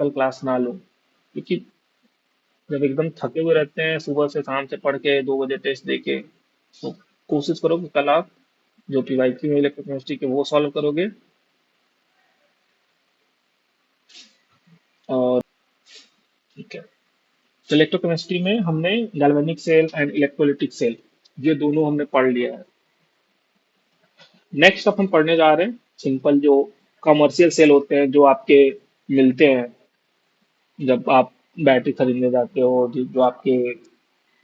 कल क्लास ना लो, क्योंकि जब एकदम थके हुए रहते हैं सुबह से शाम से पढ़ के 2 बजे टेस्ट दे के, तो कोशिश करो कि कल आप जो पीवाईक्यू है इलेक्ट्रोकेमिस्ट्री के वो सॉल्व करोगे। और ठीक है, तो इलेक्ट्रोकेमिस्ट्री में हमने galvanic cell and electrolytic cell ये दोनों हमने पढ़ लिया है। नेक्स्ट अपन पढ़ने जा रहे हैं सिंपल जो कमर्शियल सेल होते हैं, जो आपके मिलते हैं जब आप बैटरी खरीदने जाते हो, जो आपके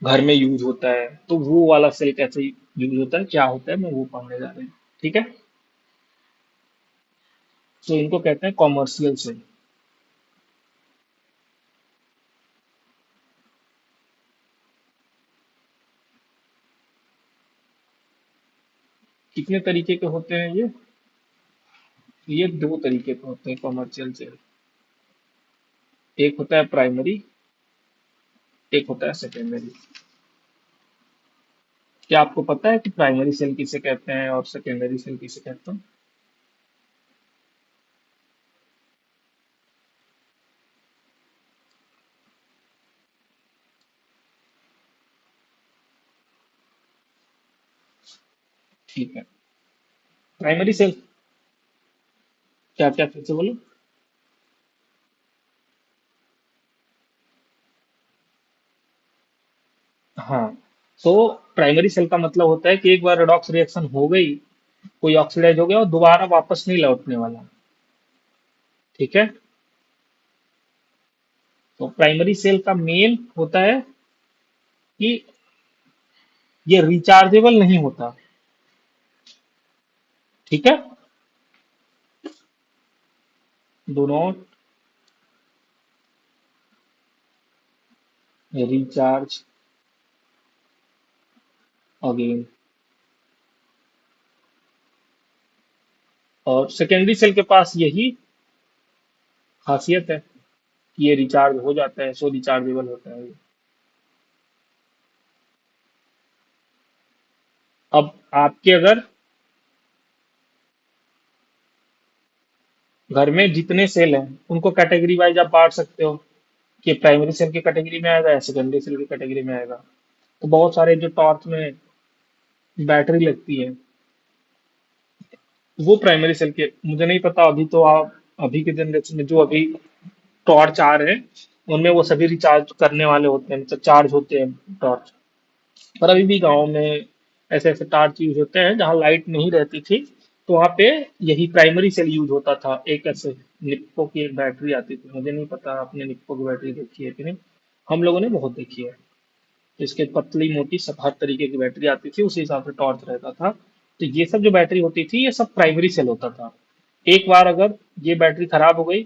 घर में यूज होता है, तो वो वाला सेल कैसे यूज होता है, क्या होता है, मैं वो पढ़ने जा रहे हैं। ठीक है, तो इनको कहते हैं कॉमर्शियल सेल। कितने तरीके के होते हैं ये 2 तरीके के होते हैं कॉमर्शियल सेल। एक होता है प्राइमरी, एक होता है सेकेंडरी। क्या आपको पता है कि प्राइमरी सेल किसे कहते हैं और सेकेंडरी सेल किसे कहते हैं? ठीक है, प्राइमरी सेल क्या क्या, फिर से बोलो। हाँ, तो प्राइमरी सेल का मतलब होता है कि एक बार रेडॉक्स रिएक्शन हो गई, कोई ऑक्सीडाइज हो गया और दोबारा वापस नहीं लौटने वाला। ठीक है, तो प्राइमरी सेल का मेन होता है कि ये रिचार्जेबल नहीं होता। ठीक है, डू नॉट रिचार्ज अगेन। और सेकेंडरी सेल के पास यही खासियत है कि ये रिचार्ज हो जाता है, सो रिचार्जेबल होता है ये। अब आपके अगर घर में जितने सेल हैं उनको कैटेगरी वाइज आप बांट सकते हो कि प्राइमरी सेल की कैटेगरी में आएगा या सेकेंडरी सेल की कैटेगरी में आएगा। तो बहुत सारे जो टॉर्च में बैटरी लगती है वो प्राइमरी सेल के, मुझे नहीं पता अभी, तो आप अभी के जनरेशन में जो अभी टॉर्च आ रहे हैं उनमें वो सभी रिचार्ज करने वाले होते हैं, मतलब चार्ज होते हैं टॉर्च। पर अभी भी गाँव में ऐसे ऐसे टॉर्च यूज होते हैं जहाँ लाइट नहीं रहती थी, तो वहाँ पे यही प्राइमरी सेल यूज होता था। एक ऐसे निप्पो की एक बैटरी आती थी, मुझे नहीं पता आपने निप्पो की बैटरी देखी है कि नहीं, हम लोगों ने बहुत देखी है। इसके पतली मोटी सब हर तरीके की बैटरी आती थी, उसी हिसाब से टॉर्च रहता था। तो ये सब जो बैटरी होती थी ये सब प्राइमरी सेल होता था। एक बार अगर ये बैटरी खराब हो गई,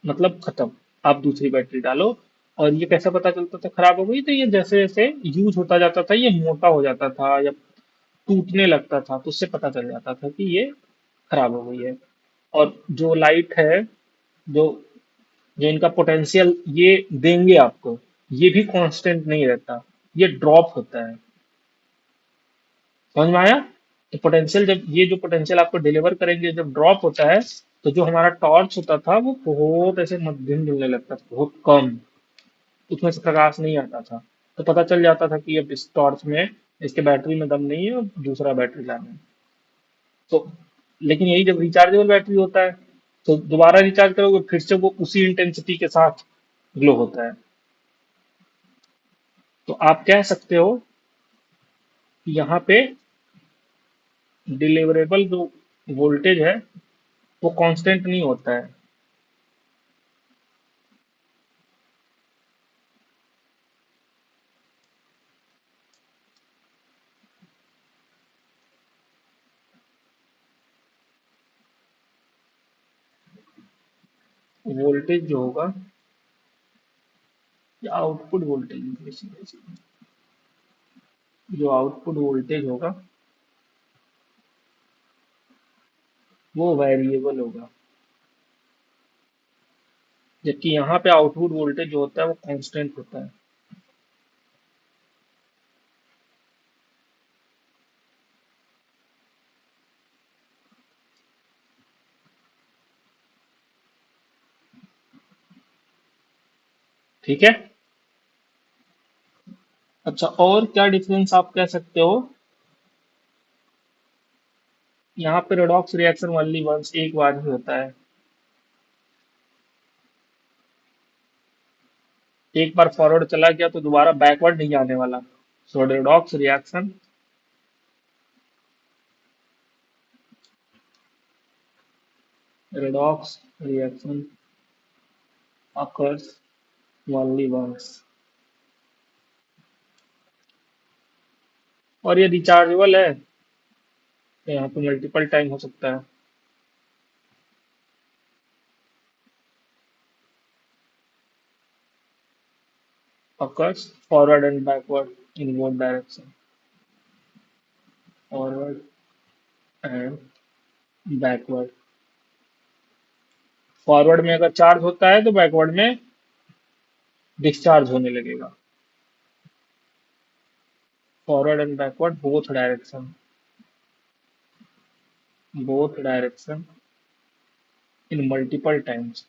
मतलब खत्म, आप दूसरी बैटरी डालो। और ये कैसे पता चलता था खराब हो गई, तो ये जैसे जैसे यूज होता जाता था ये मोटा हो जाता था या टूटने लगता था, तो उससे पता चल जाता था कि ये खराब हो गई है। और जो लाइट है, जो जो इनका पोटेंशियल ये देंगे आपको, ये भी कांस्टेंट नहीं रहता, ये ड्रॉप होता है। समझ में आया? तो पोटेंशियल, जब ये जो पोटेंशियल आपको डिलीवर करेंगे जब ड्रॉप होता है, तो जो हमारा टॉर्च होता था वो बहुत ऐसे मध्यम जलने लगता था, बहुत कम, उसमें से प्रकाश नहीं आता था। तो पता चल जाता था कि अब इस टॉर्च में, इसके बैटरी में दम नहीं है, अब दूसरा बैटरी लाना है। तो लेकिन यही जब रिचार्जेबल बैटरी होता है, तो दोबारा रिचार्ज करोगे फिर से वो उसी इंटेंसिटी के साथ ग्लो होता है। तो आप कह सकते हो कि यहाँ पे डिलीवरेबल जो वोल्टेज है वो कांस्टेंट नहीं होता है। वोल्टेज जो होगा, या आउटपुट वोल्टेज, जो आउटपुट वोल्टेज होगा वो वेरिएबल होगा, जबकि यहाँ पे आउटपुट वोल्टेज जो होता है वो कांस्टेंट होता है। ठीक है। अच्छा, और क्या डिफरेंस आप कह सकते हो? यहाँ पे रेडॉक्स रिएक्शन ओनली वंस, एक बार ही होता है। एक बार फॉरवर्ड चला गया तो दोबारा बैकवर्ड नहीं आने वाला। So redox reaction, redox reaction occurs only once। और ये रिचार्जेबल है, तो यहाँ पे मल्टीपल टाइम हो सकता है। occurs forward and backward in both direction, forward and backward। Forward में अगर चार्ज होता है तो बैकवर्ड में डिस्चार्ज होने लगेगा। Forward and backward both direction in multiple times.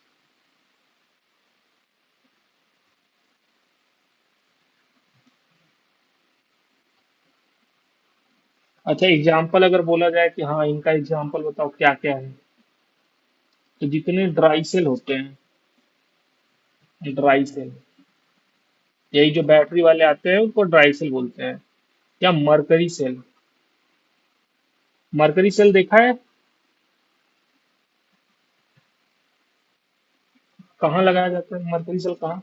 अच्छा, एग्जाम्पल अगर बोला जाए कि हाँ इनका एग्जाम्पल बताओ क्या क्या है, तो जितने ड्राई सेल होते हैं, ड्राई सेल, यही जो बैटरी वाले आते हैं उनको ड्राई सेल बोलते हैं। या मरकरी सेल, मरकरी सेल देखा है? कहाँ लगाया जाता है मरकरी सेल, कहाँ?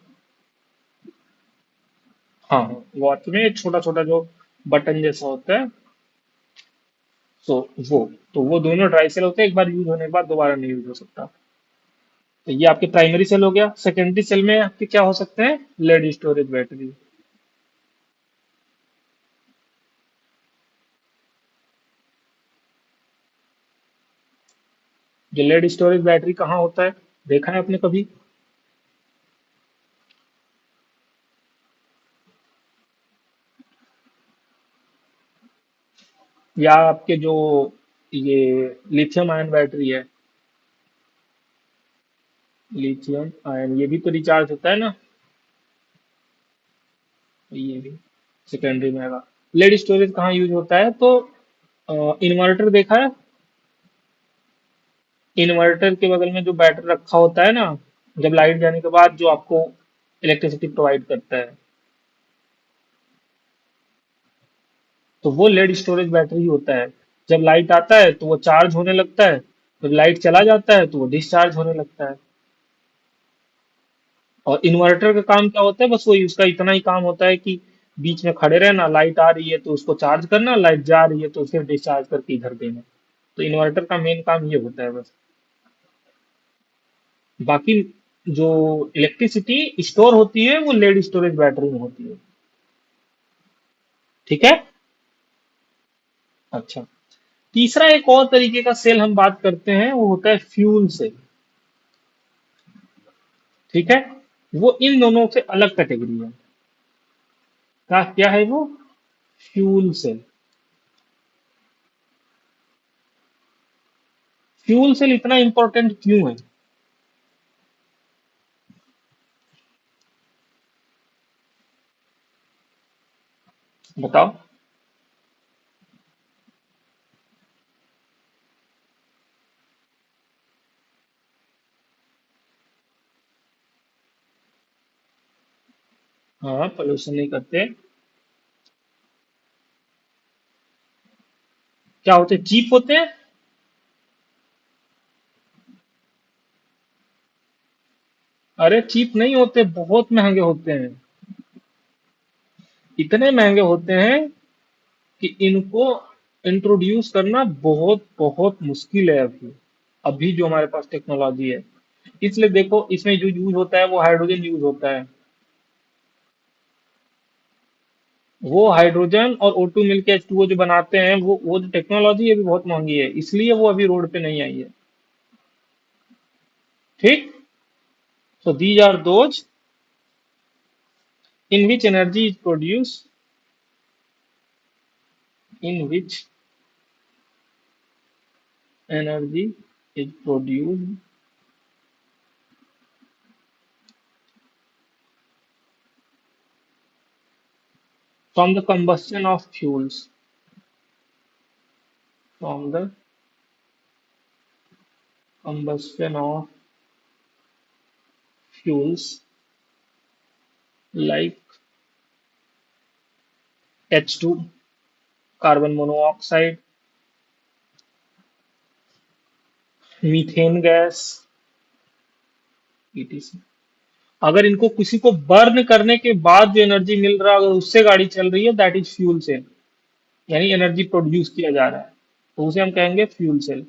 हाँ हाँ, वॉच में एक छोटा छोटा जो बटन जैसा होता है। सो वो तो वो दोनों ड्राई सेल होते हैं, एक बार यूज होने के बाद दोबारा नहीं यूज हो सकता। तो ये आपके प्राइमरी सेल हो गया। सेकेंडरी सेल में आपके क्या हो सकते हैं? Lead storage battery. जो लेड स्टोरेज बैटरी कहाँ होता है, देखा है आपने कभी? या आपके जो ये लिथियम आयन बैटरी है, लिथियम आयन, ये भी तो रिचार्ज होता है ना, तो ये भी सेकेंडरी में आएगा। लेड स्टोरेज कहाँ यूज होता है? तो इन्वर्टर देखा है? इन्वर्टर के बगल में जो बैटरी रखा होता है ना, जब लाइट जाने के बाद जो आपको इलेक्ट्रिसिटी प्रोवाइड करता है, तो वो लेड स्टोरेज बैटरी होता है। जब लाइट आता है तो वो चार्ज होने लगता है, जब लाइट चला जाता है तो वो डिस्चार्ज होने लगता है। और इन्वर्टर का काम क्या होता है? बस वही, उसका इतना ही काम होता है कि बीच में खड़े रहना, लाइट आ रही है तो उसको चार्ज करना, लाइट जा रही है तो उसे डिस्चार्ज करके इधर देना। तो इन्वर्टर का मेन काम ये होता है बस। बाकी जो इलेक्ट्रिसिटी स्टोर होती है वो लेड स्टोरेज बैटरी में होती है। ठीक है। अच्छा, तीसरा एक और तरीके का सेल हम बात करते हैं, वो होता है फ्यूल सेल। ठीक है। वो इन दोनों से अलग कैटेगरी है। क्या है वो? Fuel cell. फ्यूल सेल इतना इंपॉर्टेंट क्यों है? बताओ। हाँ, पोल्यूशन नहीं करते। क्या होते हैं? चीप होते हैं। अरे चीप नहीं होते, बहुत महंगे होते हैं। इतने महंगे होते हैं कि इनको इंट्रोड्यूस करना बहुत बहुत मुश्किल है अभी। अभी जो हमारे पास टेक्नोलॉजी है, इसलिए देखो इसमें जो यूज होता है वो हाइड्रोजन यूज होता है। वो हाइड्रोजन और O2 मिलके H2O जो बनाते हैं, वो जो टेक्नोलॉजी है भी बहुत महंगी है, इसलिए वो अभी रोड पे नहीं आई है। ठीक। So these are those in which energy is produced, in which energy is produced from the combustion of fuels, from the combustion of fuels like H2, carbon monoxide, methane gas, etc। अगर इनको किसी को burn करने के बाद जो energy मिल रहा है अगर उससे गाड़ी चल रही है दैट इज फ्यूल सेल, यानी एनर्जी प्रोड्यूस किया जा रहा है, तो उसे हम कहेंगे फ्यूल सेल।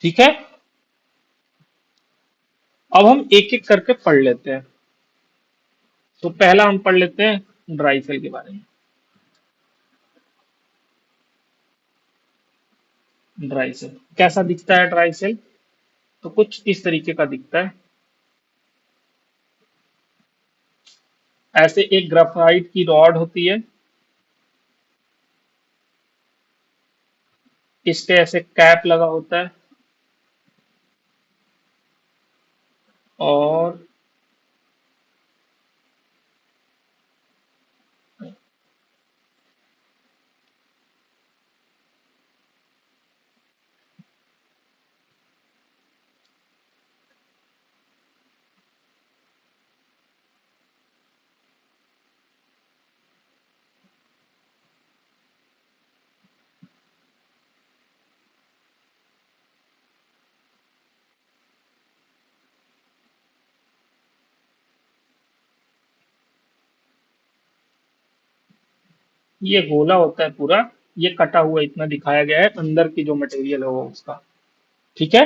ठीक है। अब हम एक एक करके पढ़ लेते हैं। तो पहला हम पढ़ लेते हैं ड्राई सेल के बारे में। ड्राई सेल कैसा दिखता है? ड्राई सेल तो कुछ इस तरीके का दिखता है। ऐसे एक ग्राफाइट की रॉड होती है, इस पे ऐसे कैप लगा होता है, और ये गोला होता है पूरा। ये कटा हुआ इतना दिखाया गया है, अंदर की जो मटेरियल है वो उसका। ठीक है।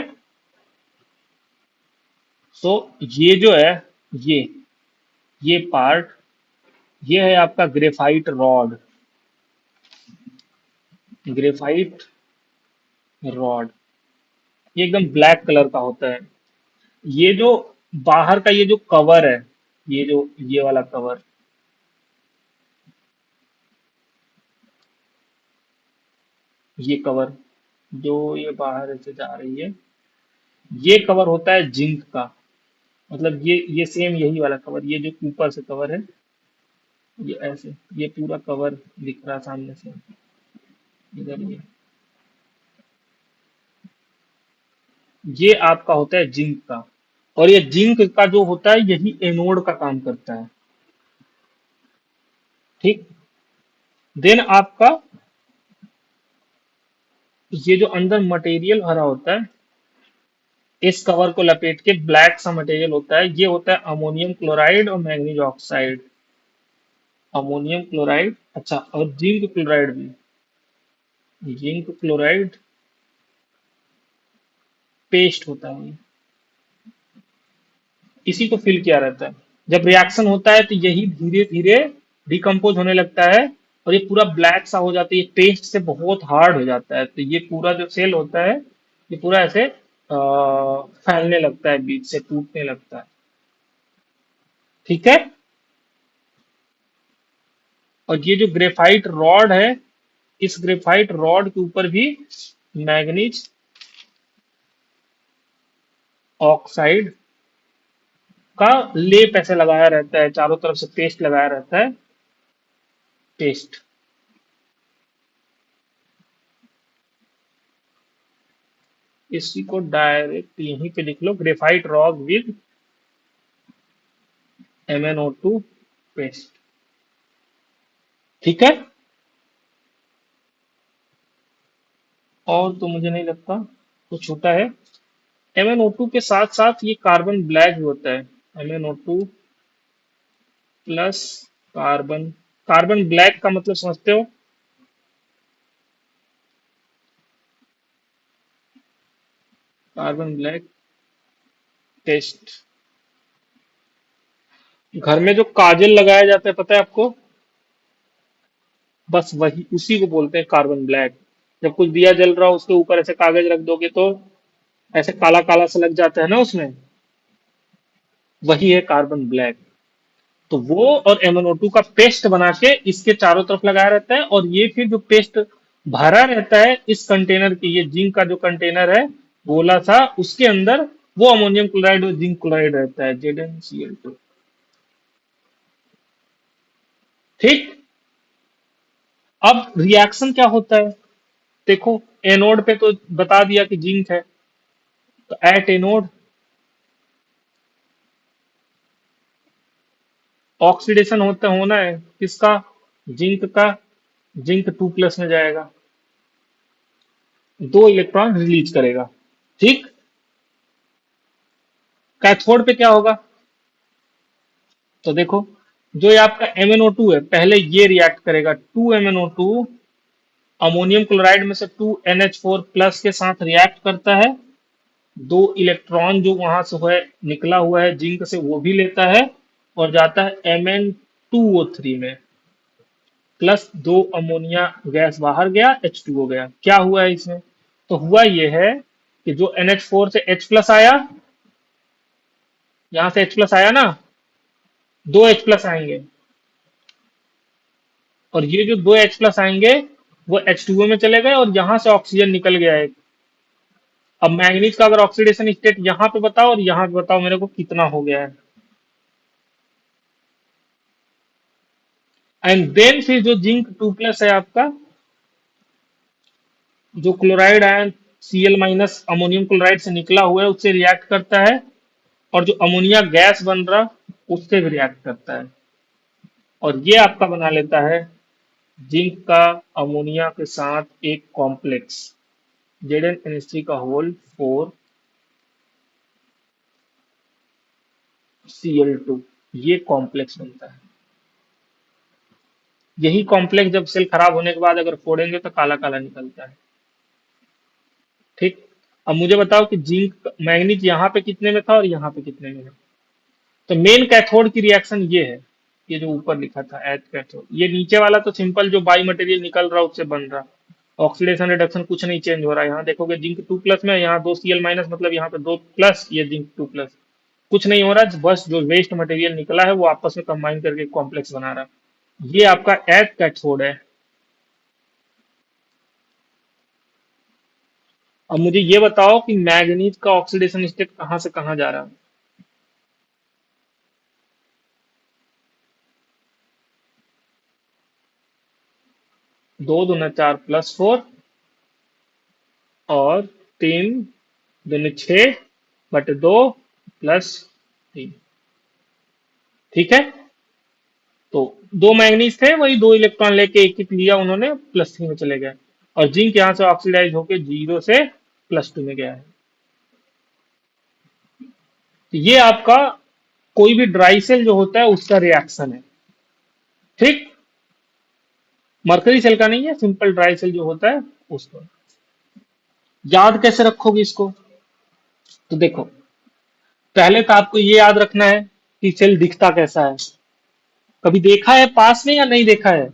सो ये जो है, ये ये पार्ट, ये है आपका ग्रेफाइट रॉड। ग्रेफाइट रॉड ये एकदम ब्लैक कलर का होता है। ये जो बाहर का ये जो कवर है, ये जो ये वाला कवर, ये कवर जो ये बाहर से जा रही है, ये कवर होता है जिंक का। मतलब ये सेम यही वाला कवर, ये जो ऊपर से कवर है, ये ऐसे, ये पूरा कवर दिख रहा है सामने से, इधर ये आपका होता है जिंक का। और ये जिंक का जो होता है यही एनोड का काम करता है। ठीक। देन आपका ये जो अंदर मटेरियल भरा होता है, इस कवर को लपेट के ब्लैक सा मटेरियल होता है, ये होता है अमोनियम क्लोराइड और मैग्नीज ऑक्साइड। अमोनियम क्लोराइड, अच्छा, और जिंक क्लोराइड भी। जिंक क्लोराइड पेस्ट होता है, इसी को फिल किया रहता है। जब रिएक्शन होता है तो यही धीरे धीरे डिकम्पोज होने लगता है, और ये पूरा ब्लैक सा हो जाता है, ये पेस्ट से बहुत हार्ड हो जाता है, तो ये पूरा जो सेल होता है ये पूरा ऐसे फैलने लगता है, बीच से टूटने लगता है। ठीक है। और ये जो ग्रेफाइट रॉड है, इस ग्रेफाइट रॉड के ऊपर भी मैग्नीज ऑक्साइड का लेप ऐसे लगाया रहता है, चारों तरफ से पेस्ट लगाया रहता है, पेस्ट। इसी को डायरेक्ट यहीं पे लिख लो, graphite rod with MnO2 paste. ठीक है। और तो मुझे नहीं लगता कुछ छोटा है। MnO2 के साथ साथ ये कार्बन ब्लैक भी होता है। MnO2 plus carbon, carbon black का मतलब समझते हो? Carbon black test. घर में जो काजल लगाया जाता है पता है आपको? बस वही, उसी को बोलते हैं कार्बन ब्लैक। जब कुछ दिया जल रहा हो उसके ऊपर ऐसे कागज रख दोगे तो ऐसे काला काला सा लग जाता है ना उसमें, वही है कार्बन ब्लैक। तो वो और MnO2 का पेस्ट बना के इसके चारों तरफ लगाया रहता है, और ये फिर जो पेस्ट भरा रहता है इस कंटेनर की, ये जिंक का जो कंटेनर है गोला सा, उसके अंदर वो अमोनियम क्लोराइड और जिंक क्लोराइड रहता है, ZnCl2। ठीक। अब रिएक्शन क्या होता है, देखो एनोड पे तो बता दिया कि जिंक है, तो एट एनोड ऑक्सीडेशन होना है किसका, जिंक का, जिंक 2+ में जाएगा, 2 इलेक्ट्रॉन रिलीज करेगा। ठीक। कैथोड पे क्या होगा, तो देखो जो ये आपका MnO2 है, पहले ये रिएक्ट करेगा 2 MnO2 अमोनियम क्लोराइड में से 2NH4+ के साथ रिएक्ट करता है, 2 इलेक्ट्रॉन जो वहां से है निकला हुआ है जिंक से वो भी लेता है, और जाता है Mn2O3 में, प्लस 2 अमोनिया गैस बाहर गया, H2 हो गया। क्या हुआ है इसमें, तो हुआ ये है कि जो NH4 से H+ आया, यहां से H+ आया ना, 2 H+ आएंगे, और ये जो 2 H+ आएंगे वो H2O में चले गए, और यहां से ऑक्सीजन निकल गया है। अब मैंगनीज का अगर ऑक्सीडेशन स्टेट यहाँ पे बताओ और यहाँ पे बताओ मेरे को कितना हो गया है, एंड देन फिर जो जिंक 2+ है आपका, जो chloride ion Cl- ammonium chloride से निकला हुआ है उससे रिएक्ट करता है, और जो अमोनिया गैस बन रहा उससे भी रिएक्ट करता है, और ये आपका बना लेता है जिंक का अमोनिया के साथ एक कॉम्प्लेक्स, Zn का होल 4Cl2, ये कॉम्प्लेक्स बनता है। यही कॉम्प्लेक्स जब सेल खराब होने के बाद अगर फोड़ेंगे तो काला काला निकलता है। ठीक। अब मुझे बताओ कि जिंक मैग्नीज यहाँ पे कितने में था और यहाँ पे कितने में है, तो मेन कैथोड की रिएक्शन ये है, ये जो ऊपर लिखा था एच कैथोड, ये नीचे वाला तो सिंपल जो बाई मटेरियल निकल रहा उससे बन रहा, ऑक्सीडेशन रिडक्शन कुछ नहीं चेंज हो रहा है। यहाँ देखोगे जिंक 2+ में, यहाँ 2Cl- मतलब यहाँ पे 2+, ये जिंक 2+, कुछ नहीं हो रहा, बस जो वेस्ट मटेरियल निकला है वो आपस में कंबाइन करके कॉम्प्लेक्स बना रहा है। ये आपका एच कैथोड है। अब मुझे ये बताओ कि मैग्नीज का ऑक्सीडेशन स्टेट कहाँ से कहाँ जा रहा है, 2 दूना 4 + 4, और 3 दूनी 6/2 +3। ठीक है, तो 2 मैग्नीज थे, वही 2 इलेक्ट्रॉन लेके एक एक लिया उन्होंने, +3 में चले गए, और जिंक यहाँ से ऑक्सीडाइज होके 0 से +2 में गया है। तो ये आपका कोई भी ड्राई सेल जो होता है उसका रिएक्शन है। ठीक। मरकरी सेल का नहीं है, सिंपल ड्राई सेल जो होता है उसका। याद कैसे रखोगे इसको, तो देखो पहले तो आपको ये याद रखना है कि सेल दिखता कैसा है, कभी देखा है पास में या नहीं देखा है,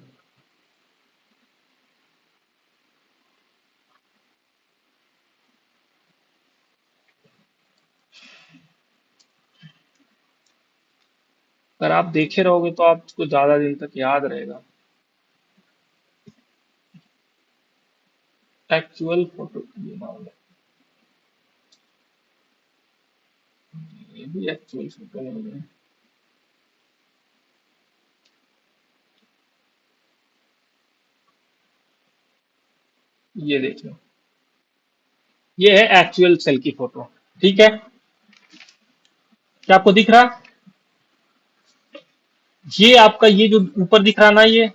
अगर आप देखे रहोगे तो आपको ज्यादा दिन तक याद रहेगा। एक्चुअल फोटो, ये नाम है, ये भी एक्चुअल फोटो नहीं है, ये देख लो, ये है एक्चुअल सेल की फोटो। ठीक है, क्या आपको दिख रहा, ये आपका ये जो ऊपर दिख रहा ना, ये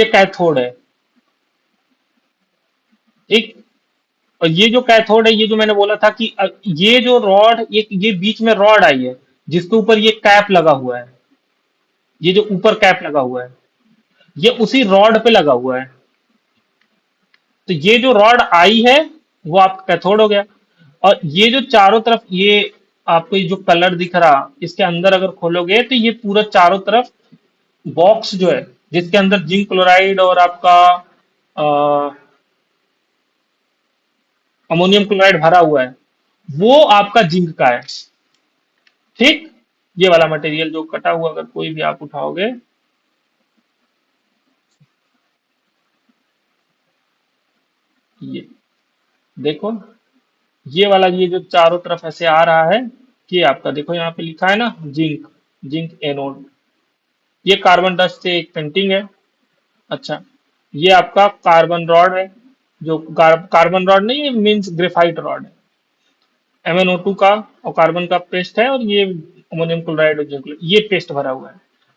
कैथोड है। एक, और ये जो कैथोड है, ये जो मैंने बोला था कि ये जो रॉड, ये बीच में रॉड आई है जिसके ऊपर ये कैप लगा हुआ है, ये जो ऊपर कैप लगा हुआ है ये उसी रॉड पे लगा हुआ है, तो ये जो रॉड आई है वो आपका कैथोड हो गया। और ये जो चारों तरफ ये आपको ये जो कलर दिख रहा, इसके अंदर अगर खोलोगे तो ये पूरा चारों तरफ बॉक्स जो है जिसके अंदर जिंक क्लोराइड और आपका अमोनियम क्लोराइड भरा हुआ है, वो आपका जिंक का है। ठीक। ये वाला मटेरियल जो कटा हुआ अगर कोई भी आप उठाओगे, ये देखो, ये वाला ये जो चारों तरफ ऐसे आ रहा है, ये आपका देखो यहाँ पे लिखा है ना जिंक, जिंक एनोड, ये कार्बन डस्ट से एक पेंटिंग है। अच्छा, ये आपका कार्बन रॉड है, जो कार्बन रॉड नहीं, ये मीन्स ग्रेफाइट रॉड है। MnO2 का और कार्बन का पेस्ट है, और ये अमोनियम क्लोराइड और जिंक, ये पेस्ट भरा हुआ है।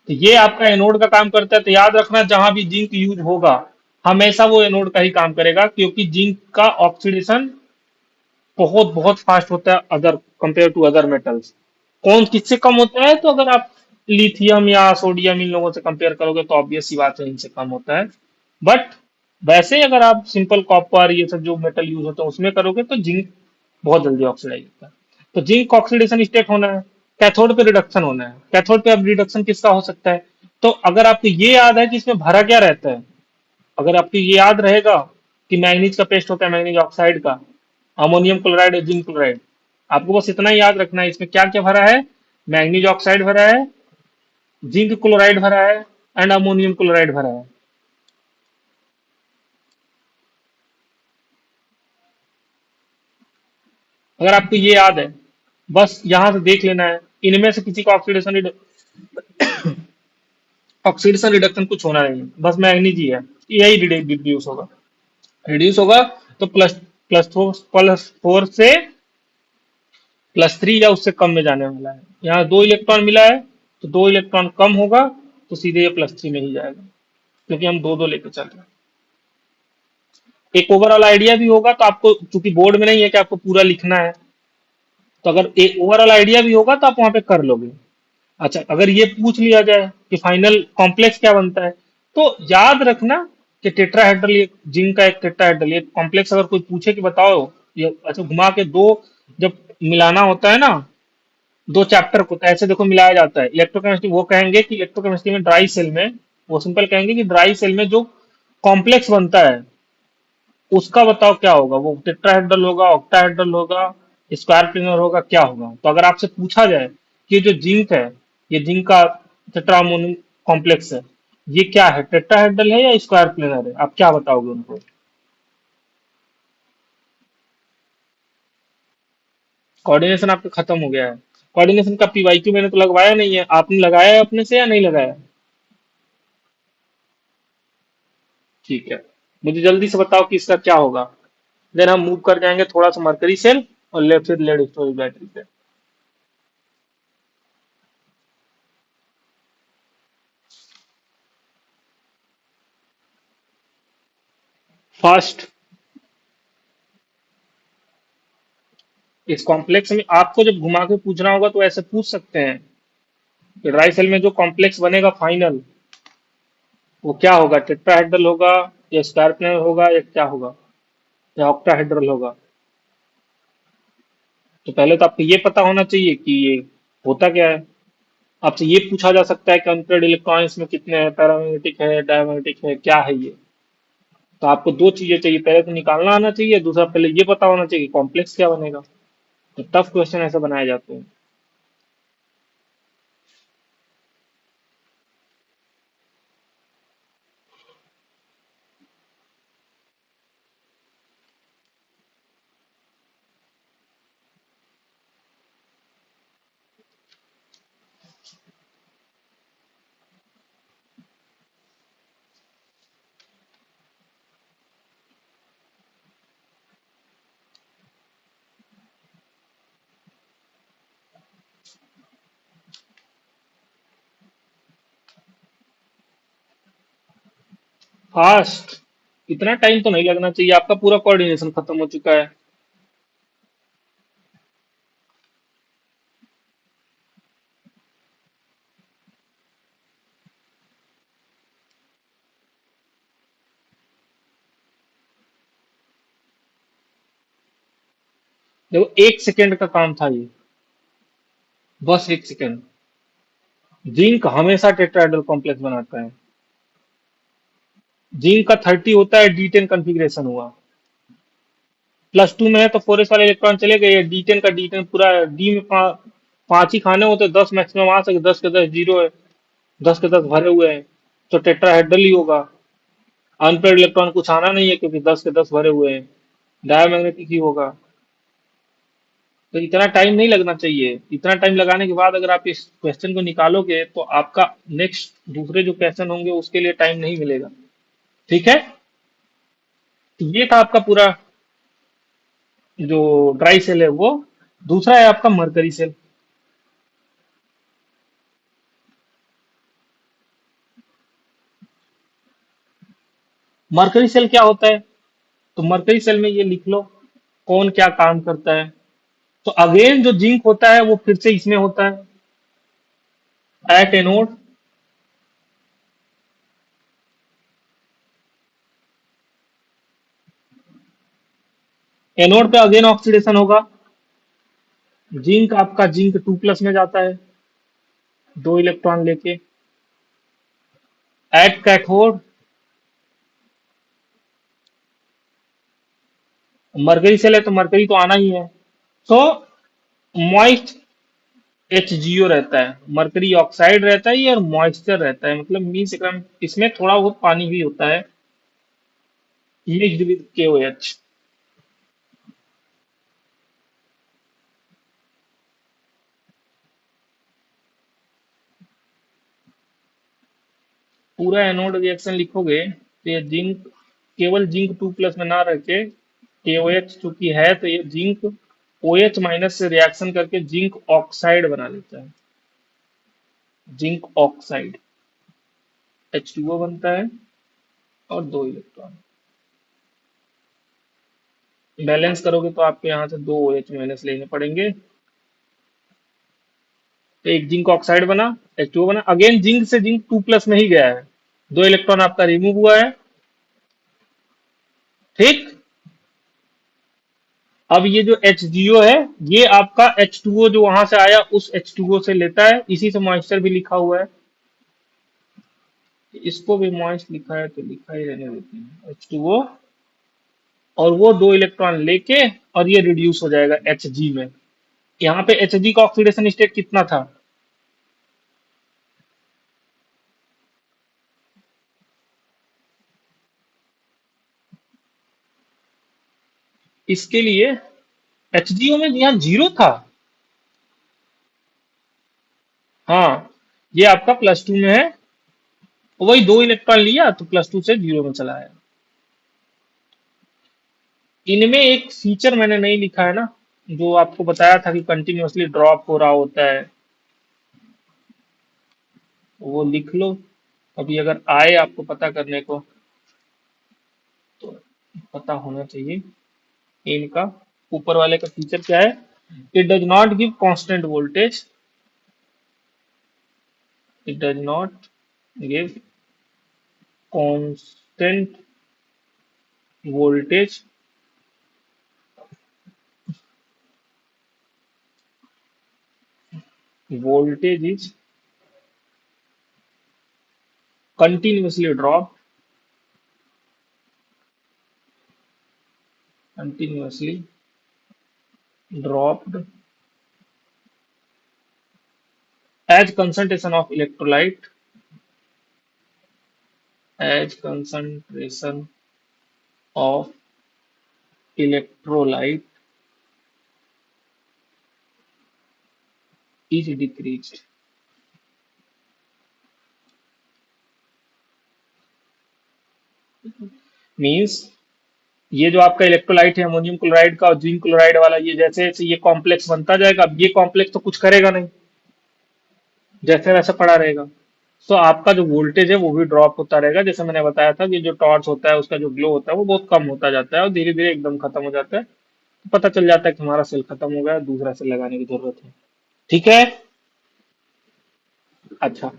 तो ये आपका एनोड का काम करता है। तो याद रखना, जहां भी जिंक यूज होगा, हमेशा वो एनोड का ही काम करेगा, क्योंकि जिंक का ऑक्सीडेशन बहुत बहुत फास्ट होता है other compare to other metals. कौन किससे कम होता है? तो अगर आप लिथियम या सोडियम इन लोगों से कंपेयर करोगे तो ऑब्वियस सी बात है, इनसे कम होता है। बट वैसे अगर आप सिंपल कॉपर ये सब जो मेटल यूज होते हैं उसमें करोगे तो जिंक बहुत जल्दी ऑक्सीडाइज होता है। तो जिंक ऑक्सीडेशन स्टेट होना है, कैथोड पे रिडक्शन होना है। कैथोड पे अब रिडक्शन किसका हो सकता है? तो अगर आपको ये याद है कि इसमें भरा क्या रहता है, अगर आपको ये याद रहेगा कि मैंगनीज का पेस्ट होता है, मैंगनीज ऑक्साइड का, अमोनियम क्लोराइड और जिंक क्लोराइड, आपको बस इतना ही याद रखना है इसमें क्या क्या भरा है। मैंगनीज ऑक्साइड भरा है, जिंक क्लोराइड भरा है, एंड अमोनियम क्लोराइड भरा है। अगर आपको ये याद है, बस यहां से देख लेना है, इनमें से किसी का ऑक्सीडेशन रिडक्शन कुछ होना नहीं है, बस मैंगनीज ही है, यही रिड्यूस होगा। रिड्यूस होगा तो प्लस 4 से +3 या उससे कम में जाने वाला है। यहाँ 2 इलेक्ट्रॉन मिला है, तो 2 इलेक्ट्रॉन कम होगा, तो सीधे ये +3 में ही जाएगा, क्योंकि हम दो दो लेके चल रहे हैं। एक ओवरऑल आइडिया भी होगा, तो आपको चूंकि बोर्ड में नहीं है कि आपको पूरा लिखना है, तो अगर एक ओवरऑल आइडिया भी होगा तो आप वहां पे कर लोगे। अच्छा, अगर ये पूछ लिया जाए कि फाइनल कॉम्प्लेक्स क्या बनता है, तो याद रखना कि टेट्राहेड्रल, ये जिंक का एक टेट्राहेड्रल, ये कॉम्प्लेक्स अगर कोई पूछे कि बताओ, ये अच्छा घुमा के दो, जब मिलाना होता है ना, दो चैप्टर को, तो ऐसे देखो मिलाया जाता है। इलेक्ट्रोकेमिस्ट्री वो कहेंगे कि इलेक्ट्रोकेमिस्ट्री में ड्राई सेल में, वो सिंपल कहेंगे कि ड्राई सेल में जो कॉम्प्लेक्स बनता है उसका बताओ क्या होगा, वो टेट्राहेड्रल होगा, ऑक्टाहेड्रल होगा, स्क्वायर प्लेनर होगा, क्या होगा। तो अगर आपसे पूछा जाए कि ये जो जिंक है, ये जिंक का टेट्रामोनियम कॉम्प्लेक्स है, ये क्या है, टेट्राहेड्रल है या स्क्वायर प्लेनर है, आप क्या बताओगे उनको? कोऑर्डिनेशन आपका खत्म हो गया है। कोऑर्डिनेशन का PYQ मैंने तो लगवाया नहीं है, आपने लगाया है अपने से या नहीं लगाया? ठीक है, मुझे जल्दी से बताओ कि इसका क्या होगा। देन हम मूव कर जाएंगे थोड़ा सा मरकरी सेल और लेफ्ट फिर लेड स्टोरेज बैटरी पे। फर्स्ट, इस कॉम्प्लेक्स में आपको जब घुमा के पूछना होगा तो ऐसे पूछ सकते हैं कि राइट सेल में जो कॉम्प्लेक्स बनेगा फाइनल, वो क्या होगा, टेट्राहेड्रल होगा या स्क्वायर प्लेनर होगा या क्या होगा, या ऑक्टाहेड्रल होगा। तो पहले तो आपको ये पता होना चाहिए कि ये होता क्या है। आपसे ये पूछा जा सकता है कि अनपेयर्ड इलेक्ट्रॉन्स में कितने हैं, पैरामैग्नेटिक है, डायमैग्नेटिक है, क्या है ये। तो आपको दो चीजें चाहिए, पहले तो निकालना आना चाहिए, दूसरा पहले ये पता होना चाहिए कि कॉम्प्लेक्स क्या बनेगा। तो टफ क्वेश्चन ऐसे बनाए जाते हैं। फास्ट, इतना टाइम तो नहीं लगना चाहिए, आपका पूरा कोऑर्डिनेशन खत्म हो चुका है। देखो 1 सेकेंड का काम था ये, बस 1 सेकेंड। जिंक हमेशा टेट्राहेड्रल कॉम्प्लेक्स बनाता है। जिंक का 30 होता है, D10 कॉन्फ़िगरेशन हुआ। +2 में है तो 4s वाले इलेक्ट्रॉन चले गए, D10 का D10 पूरा डी में पांच ही खाने होते, 10 मैक्सिमम आ सके, 10 के 10 जीरो है, 10 के 10 भरे हुए हैं, तो टेट्राहेड्रल ही होगा। अनपेयर्ड इलेक्ट्रॉन कुछ आना नहीं है, क्योंकि 10 के 10 भरे हुए हैं, डायमैग्नेटिक ही होगा। तो इतना टाइम नहीं लगना चाहिए। इतना टाइम लगाने के बाद अगर आप इस क्वेश्चन को निकालोगे तो आपका नेक्स्ट दूसरे जो क्वेश्चन होंगे उसके लिए टाइम नहीं मिलेगा। ठीक है। तो ये था आपका पूरा जो ड्राई सेल है वो। दूसरा है आपका मरकरी सेल। मरकरी सेल क्या होता है? तो मरकरी सेल में ये लिख लो कौन क्या काम करता है। तो अगेन जो जिंक होता है वो फिर से इसमें होता है एट एनोड। एनोड पे अगेन ऑक्सीडेशन होगा। जिंक आपका जिंक 2+ में जाता है 2 इलेक्ट्रॉन लेके। एट कैथोड मरकरी सेल है तो मरकरी तो आना ही है। तो मॉइस्ट HgO रहता है, मरकरी ऑक्साइड रहता है ये, और मॉइस्चर रहता है, मतलब मीन्स इसमें थोड़ा बहुत पानी भी होता है मिक्स्ड विद KOH। पूरा एनोड रिएक्शन लिखोगे तो ये जिंक, केवल जिंक 2+ में ना रह के KOH चूंकि है तो ये जिंक OH- से रिएक्शन करके जिंक ऑक्साइड बना लेता है। जिंक ऑक्साइड H2O बनता है और 2 इलेक्ट्रॉन। बैलेंस करोगे तो आपको यहाँ से 2 OH- लेने पड़ेंगे। तो एक जिंक ऑक्साइड बना, H2O बना, अगेन जिंक से जिंक 2+ में ही गया है, 2 इलेक्ट्रॉन आपका रिमूव हुआ है। ठीक। अब ये जो HgO है ये आपका H2O जो वहां से आया उस H2O से लेता है, इसी से मॉइस्चर भी लिखा हुआ है। इसको भी मॉइस्ट लिखा है तो लिखा ही रहने देते हैं H2O। और वो 2 इलेक्ट्रॉन लेके और ये रिड्यूस हो जाएगा Hg में। यहाँ पे Hg का ऑक्सीडेशन स्टेट कितना था? इसके लिए HgO में यहाँ 0 था। हाँ, ये आपका +2 में है, वही 2 इलेक्ट्रॉन लिया तो +2 से 0 में चला आया। इनमें एक फीचर मैंने नहीं लिखा है ना, जो आपको बताया था कि कंटिन्यूअसली ड्रॉप हो रहा होता है, वो लिख लो। अभी अगर आए आपको पता करने को तो पता होना चाहिए इनका। ऊपर वाले का फीचर क्या है? It does not give constant voltage. It does not give constant voltage voltage is continuously dropped as concentration of electrolyte as concentration of electrolyte is decreased। Means ये जो आपका इलेक्ट्रोलाइट है अमोनियम क्लोराइड का और zinc chloride वाला, ये जैसे जैसे ये कॉम्प्लेक्स बनता जाएगा, अब ये कॉम्प्लेक्स तो कुछ करेगा नहीं, जैसे वैसे पड़ा रहेगा। तो आपका जो वोल्टेज है वो भी ड्रॉप होता रहेगा। जैसे मैंने बताया था कि जो टॉर्च होता है उसका जो ग्लो होता है वो बहुत कम होता जाता है और धीरे धीरे एकदम खत्म हो जाता है। तो पता चल जाता है कि हमारा सेल खत्म हो गया, दूसरा सेल लगाने की जरूरत है। ठीक है। अच्छा,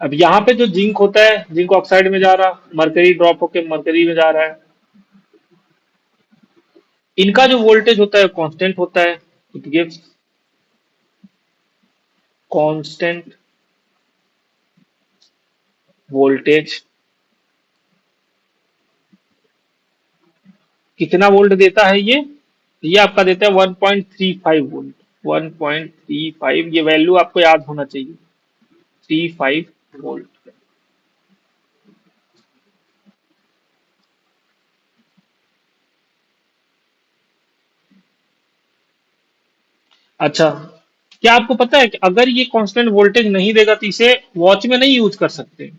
अब यहाँ पे जो जिंक होता है जिंक ऑक्साइड में जा रहा, मरकरी ड्रॉप होके मरकरी में जा रहा है। इनका जो वोल्टेज होता है कांस्टेंट होता है। It gives constant voltage. कितना वोल्ट देता है ये आपका देता है 1.35 वोल्ट। 1.35, ये वैल्यू आपको याद होना चाहिए, 35 वोल्ट। अच्छा, क्या आपको पता है कि अगर ये कांस्टेंट वोल्टेज नहीं देगा तो इसे वॉच में नहीं यूज कर सकते?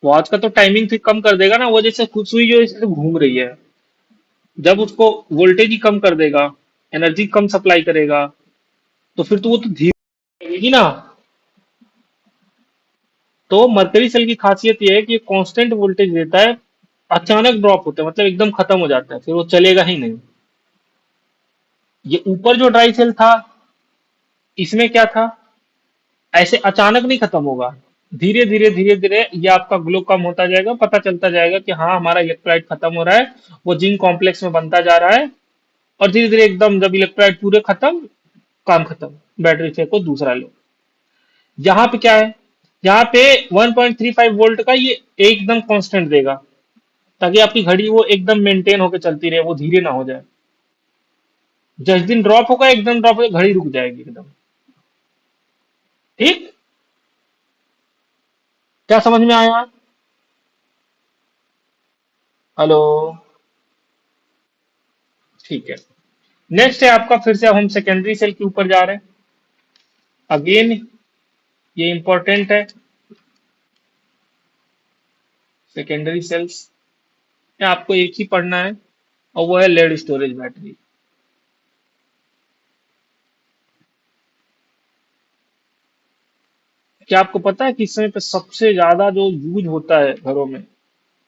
वॉच का तो टाइमिंग फिर कम कर देगा ना, वो जैसे खुद सुई जो इसे घूम रही है, जब उसको वोल्टेज ही कम कर देगा, एनर्जी कम सप्लाई करेगा, तो फिर तो वो तो धीरे लगेगी ना। तो मरकरी सेल की खासियत ये है कि ये कांस्टेंट वोल्टेज देता है, अचानक ड्रॉप होता है मतलब एकदम खत्म हो जाता है, फिर वो चलेगा ही नहीं। ये ऊपर जो ड्राई सेल था, इसमें क्या था, ऐसे अचानक नहीं खत्म होगा, धीरे धीरे धीरे धीरे ये आपका ग्लो कम होता जाएगा, पता चलता जाएगा कि हाँ हमारा इलेक्ट्रोलाइट खत्म हो रहा है, वो जिंक कॉम्प्लेक्स में बनता जा रहा है, और धीरे धीरे एकदम जब इलेक्ट्रोलाइट पूरे खत्म, काम खत्म, बैटरी फेंको दूसरा लो। यहाँ पे क्या है, यहाँ पे 1.35 वोल्ट का ये एकदम कांस्टेंट देगा, ताकि आपकी घड़ी वो एकदम मेंटेन होकर चलती रहे, वो धीरे ना हो जाए। जिस दिन ड्रॉप होगा एकदम ड्रॉप होगा, घड़ी रुक जाएगी एकदम। ठीक, क्या समझ में आया? हेलो। ठीक है। नेक्स्ट है आपका, फिर से अब हम सेकेंडरी सेल के ऊपर जा रहे हैं। अगेन ये इंपॉर्टेंट है, सेकेंडरी सेल्स में आपको एक ही पढ़ना है, और वो है लेड स्टोरेज बैटरी। क्या आपको पता है कि इस समय पे सबसे ज्यादा जो यूज होता है घरों में,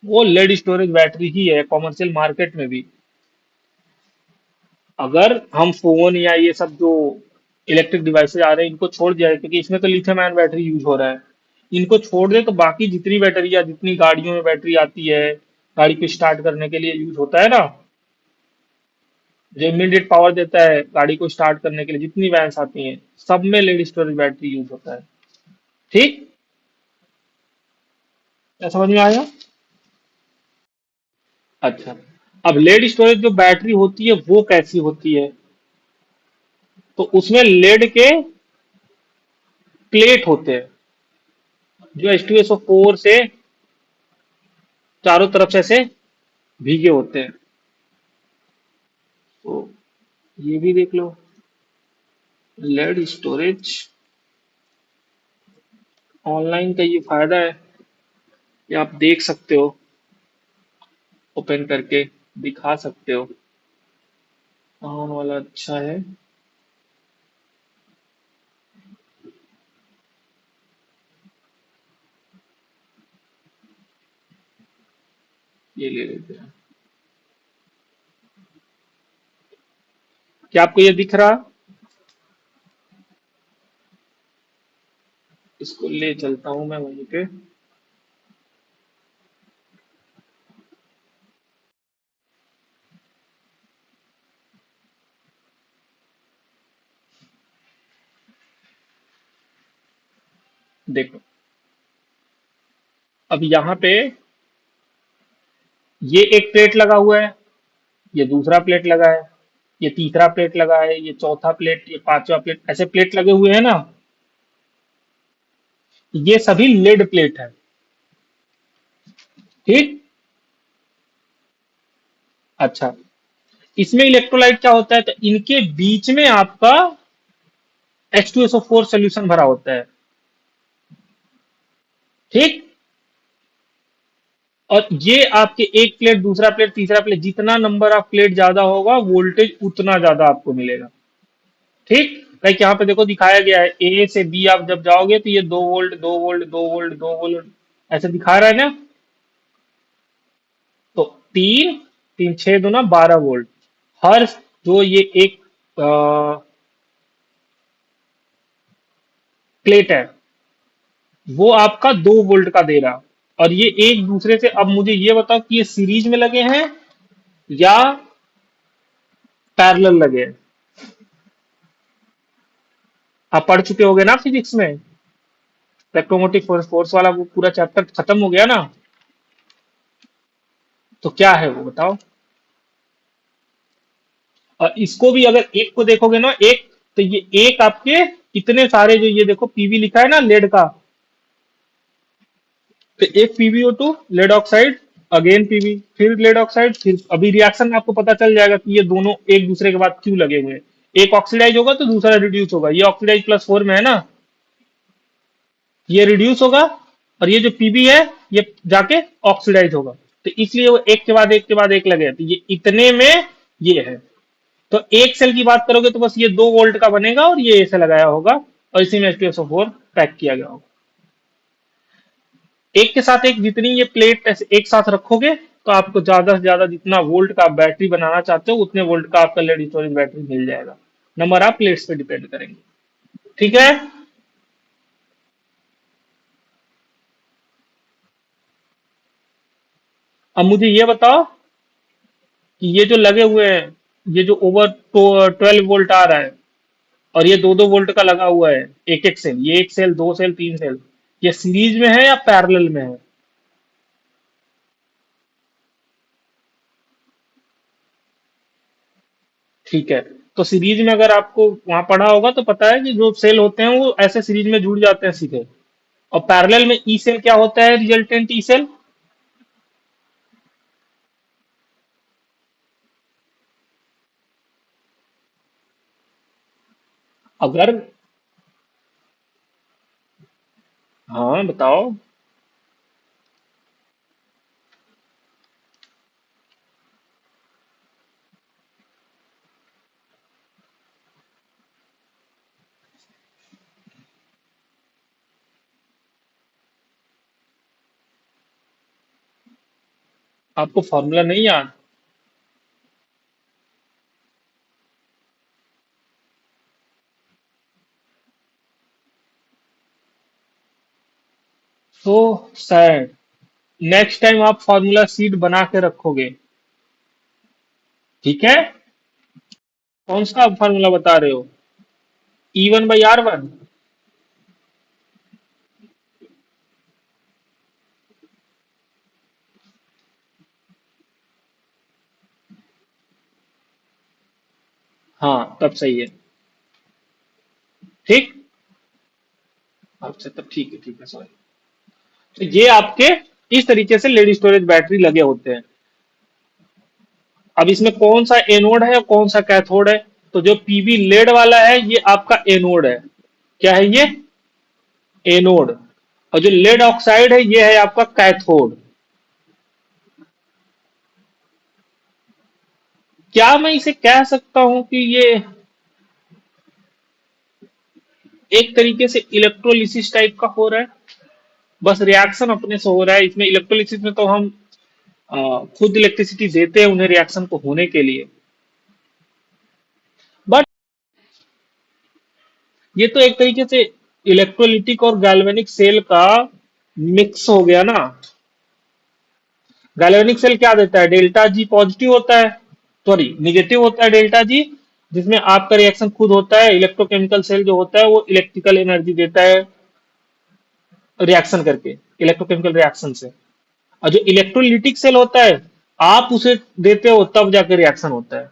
वो लेड स्टोरेज बैटरी ही है, कॉमर्शियल मार्केट में भी। अगर हम फोन या ये सब जो इलेक्ट्रिक डिवाइसेज आ रहे हैं इनको छोड़ दिया है, क्योंकि इसमें तो लिथियम आयन बैटरी यूज हो रहा है, इनको छोड़ दे तो बाकी जितनी बैटरी या जितनी गाड़ियों में बैटरी आती है, गाड़ी को स्टार्ट करने के लिए यूज होता है ना, जो इमीडिएट पावर देता है गाड़ी को स्टार्ट करने के लिए, जितनी वैन्स आती हैं सब में लेड स्टोरेज बैटरी यूज होता है। ठीक, क्या समझ में आया? अच्छा, अब लेड स्टोरेज जो बैटरी होती है वो कैसी होती है, तो उसमें लेड के प्लेट होते हैं, जो H2SO4 से चारों तरफ से ऐसे भीगे होते हैं। तो ये भी देख लो, लेड स्टोरेज ऑनलाइन का ये फायदा है कि आप देख सकते हो, ओपन करके दिखा सकते हो। कौन वाला अच्छा है, ये ले लेते हैं। क्या आपको ये दिख रहा? इसको ले चलता हूं मैं वहीं पे। देखो, अब यहाँ पे ये एक प्लेट लगा हुआ है, ये दूसरा प्लेट लगा है, ये तीसरा प्लेट लगा है, ये चौथा प्लेट, ये पांचवा प्लेट, ऐसे प्लेट लगे हुए हैं ना, ये सभी लेड प्लेट है। ठीक, अच्छा, इसमें इलेक्ट्रोलाइट क्या होता है, तो इनके बीच में आपका H2SO4 सोल्यूशन भरा होता है। ठीक, और ये आपके एक प्लेट दूसरा प्लेट तीसरा प्लेट, जितना नंबर ऑफ प्लेट ज्यादा होगा वोल्टेज उतना ज्यादा आपको मिलेगा। ठीक, लाइक यहाँ पे देखो दिखाया गया है, ए से बी आप जब जाओगे तो ये 2 वोल्ट 2 वोल्ट 2 वोल्ट 2 वोल्ट ऐसे दिखा रहा है ना। तो तीन तीन छह दूना 12 वोल्ट, हर जो ये एक प्लेट है वो आपका 2 वोल्ट का दे रहा, और ये एक दूसरे से, अब मुझे ये बताओ कि ये सीरीज में लगे हैं या पैरेलल लगे हैं? आप पढ़ चुके होगे ना फिजिक्स में, इलेक्ट्रोमोटिव फोर्स फोर्स वाला वो पूरा चैप्टर खत्म हो गया ना। तो क्या है वो बताओ। और इसको भी अगर एक को देखोगे ना, एक, तो ये एक आपके इतने सारे, जो ये देखो पीवी लिखा है ना लेड का, तो एक PbO2 lead oxide, again PV, फिर लेड ऑक्साइड, फिर अभी रिएक्शन में आपको पता चल जाएगा कि ये दोनों एक दूसरे के बाद क्यों लगे हुए हैं। एक ऑक्सीडाइज होगा तो दूसरा रिड्यूस होगा, ये ऑक्सीडाइज +4 में है ना, ये रिड्यूस होगा, और ये जो पीबी है ये जाके ऑक्सीडाइज होगा। तो इसलिए वो एक के बाद एक के बाद एक लगे, तो ये इतने में ये है। तो एक सेल की बात करोगे तो बस ये 2 वोल्ट का बनेगा और ये ऐसे लगाया होगा और इसी में H2SO4 पैक किया गया होगा। एक के साथ एक जितनी ये प्लेट ऐसे एक साथ रखोगे तो आपको ज्यादा से ज्यादा जितना वोल्ट का आप बैटरी बनाना चाहते हो उतने वोल्ट का आपका लेड स्टोरेज बैटरी मिल जाएगा। नंबर आप प्लेट्स पे डिपेंड करेंगे। ठीक है। अब मुझे ये बताओ कि ये जो लगे हुए हैं, ये जो ओवर 12 वोल्ट आ रहा है और ये 2-2 वोल्ट का लगा हुआ है, एक एक सेल, ये एक सेल, 2 सेल, 3 सेल, ये सीरीज में है या पैरेलल में है? ठीक है। तो सीरीज में अगर आपको वहां पढ़ा होगा तो पता है कि जो सेल होते हैं वो ऐसे सीरीज में जुड़ जाते हैं सीधे। और पैरेलल में ई सेल क्या होता है, रिजल्टेंट ई सेल? अगर हाँ बताओ। आपको फॉर्मूला नहीं याद? तो सैड, नेक्स्ट टाइम आप फॉर्मूला सीट बना के रखोगे। ठीक है। कौन सा आप फॉर्मूला बता रहे हो? E1/R1? हाँ तब सही है। ठीक। अच्छा तब ठीक है, सॉरी। तो ये आपके इस तरीके से लेड स्टोरेज बैटरी लगे होते हैं। अब इसमें कौन सा एनोड है और कौन सा कैथोड है? तो जो पीवी लेड वाला है ये आपका एनोड है। क्या है ये? एनोड। और जो लेड ऑक्साइड है ये है आपका कैथोड। क्या मैं इसे कह सकता हूं कि ये एक तरीके से इलेक्ट्रोलिसिस टाइप का हो रहा है? बस रिएक्शन अपने से हो रहा है। इसमें इलेक्ट्रोलिसिस में तो हम खुद इलेक्ट्रिसिटी देते हैं उन्हें रिएक्शन को होने के लिए। बट ये तो एक तरीके से इलेक्ट्रोलिटिक और गैल्वेनिक सेल का मिक्स हो गया ना। गैल्वेनिक सेल क्या देता है? डेल्टा जी पॉजिटिव होता है, सॉरी निगेटिव होता है डेल्टा जी, जिसमें आपका रिएक्शन खुद होता है। इलेक्ट्रोकेमिकल सेल जो होता है वो इलेक्ट्रिकल एनर्जी देता है रिएक्शन करके, इलेक्ट्रोकेमिकल रिएक्शन से। और जो इलेक्ट्रोलिटिक सेल होता है आप उसे देते हो तब जाकर रिएक्शन होता है।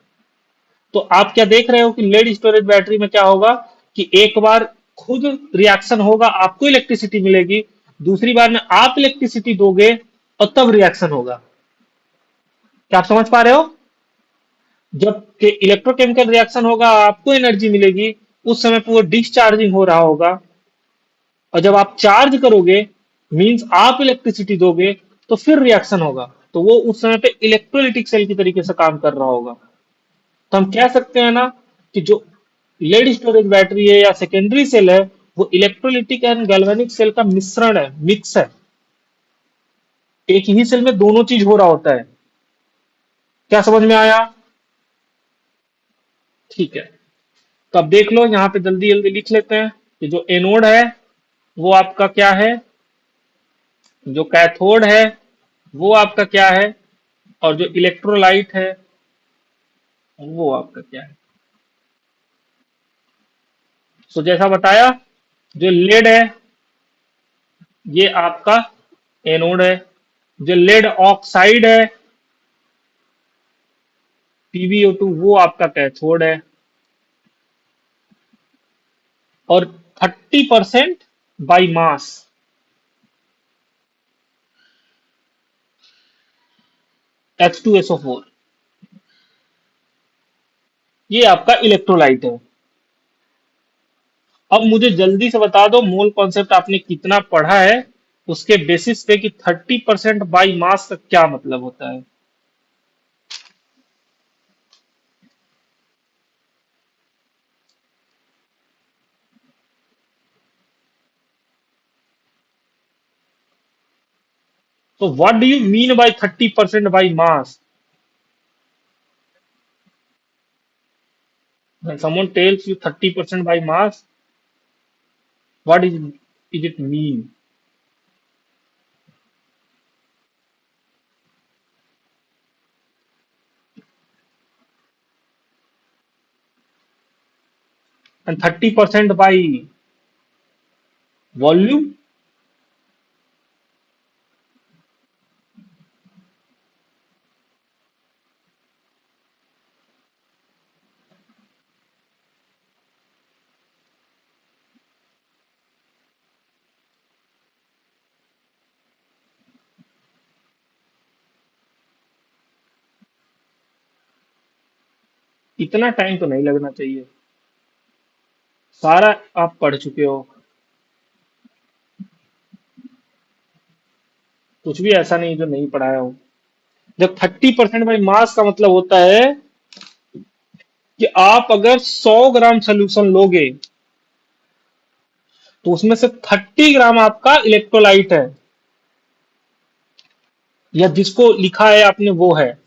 तो आप क्या देख रहे हो कि लेड स्टोरेज बैटरी में क्या होगा कि एक बार खुद रिएक्शन होगा, आपको इलेक्ट्रिसिटी मिलेगी, दूसरी बार में आप इलेक्ट्रिसिटी दोगे और तब रिएक्शन होगा। क्या आप समझ पा रहे हो? जब इलेक्ट्रोकेमिकल रिएक्शन होगा आपको एनर्जी मिलेगी, उस समय पूरा डिस्चार्जिंग हो रहा होगा। और जब आप चार्ज करोगे मींस आप इलेक्ट्रिसिटी दोगे तो फिर रिएक्शन होगा। तो वो उस समय पे इलेक्ट्रोलिटिक सेल की तरीके से काम कर रहा होगा। तो हम कह सकते हैं ना कि जो लेड स्टोरेज बैटरी है या सेकेंडरी सेल है वो इलेक्ट्रोलिटिक एंड गैल्वेनिक सेल का मिश्रण है, मिक्स है। एक ही सेल में दोनों चीज हो रहा होता है। क्या समझ में आया? ठीक है। तो अब देख लो यहाँ पे जल्दी जल्दी लिख लेते हैं कि जो एनोड है वो आपका क्या है, जो कैथोड है वो आपका क्या है, और जो इलेक्ट्रोलाइट है वो आपका क्या है। तो जैसा बताया, जो लेड है ये आपका एनोड है, जो लेड ऑक्साइड है PbO2 वो आपका कैथोड है। और 30% बाई मास H2SO4 ये आपका इलेक्ट्रोलाइट है। अब मुझे जल्दी से बता दो मोल कॉन्सेप्ट आपने कितना पढ़ा है, उसके बेसिस पे कि 30% बाई मास का क्या मतलब होता है। तो what do you mean by 30% by mass? When someone tells you 30% by mass, what is it mean? And 30% by volume? इतना टाइम तो नहीं लगना चाहिए। सारा आप पढ़ चुके हो। कुछ भी ऐसा नहीं जो नहीं पढ़ाया हो। जब 30% बाई मास का मतलब होता है कि आप अगर 100 ग्राम सोल्यूशन लोगे तो उसमें से 30 ग्राम आपका इलेक्ट्रोलाइट है, या जिसको लिखा है आपने वो है।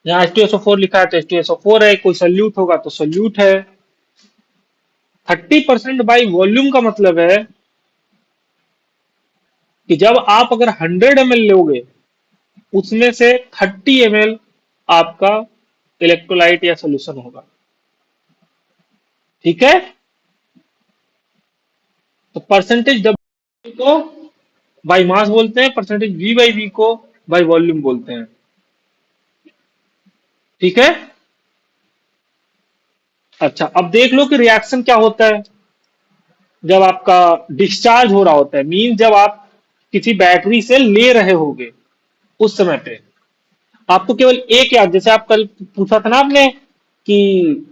यहाँ H2SO4 लिखा है तो H2SO4 है, कोई सोल्यूट होगा तो सोल्यूट है। 30% बाई वॉल्यूम का मतलब है कि जब आप अगर 100 ml लोगे उसमें से 30 ml आपका इलेक्ट्रोलाइट या सोल्यूशन होगा। ठीक है। तो परसेंटेज डब्ल्यू को बाई मास बोलते हैं, परसेंटेज वी बाई वी को बाई वॉल्यूम बोलते हैं। ठीक है। अच्छा, अब देख लो कि रिएक्शन क्या होता है जब आपका डिस्चार्ज हो रहा होता है, मीन जब आप किसी बैटरी से ले रहे होगे उस समय पे आपको केवल एक याद, जैसे आप कल पूछा था ना आपने कि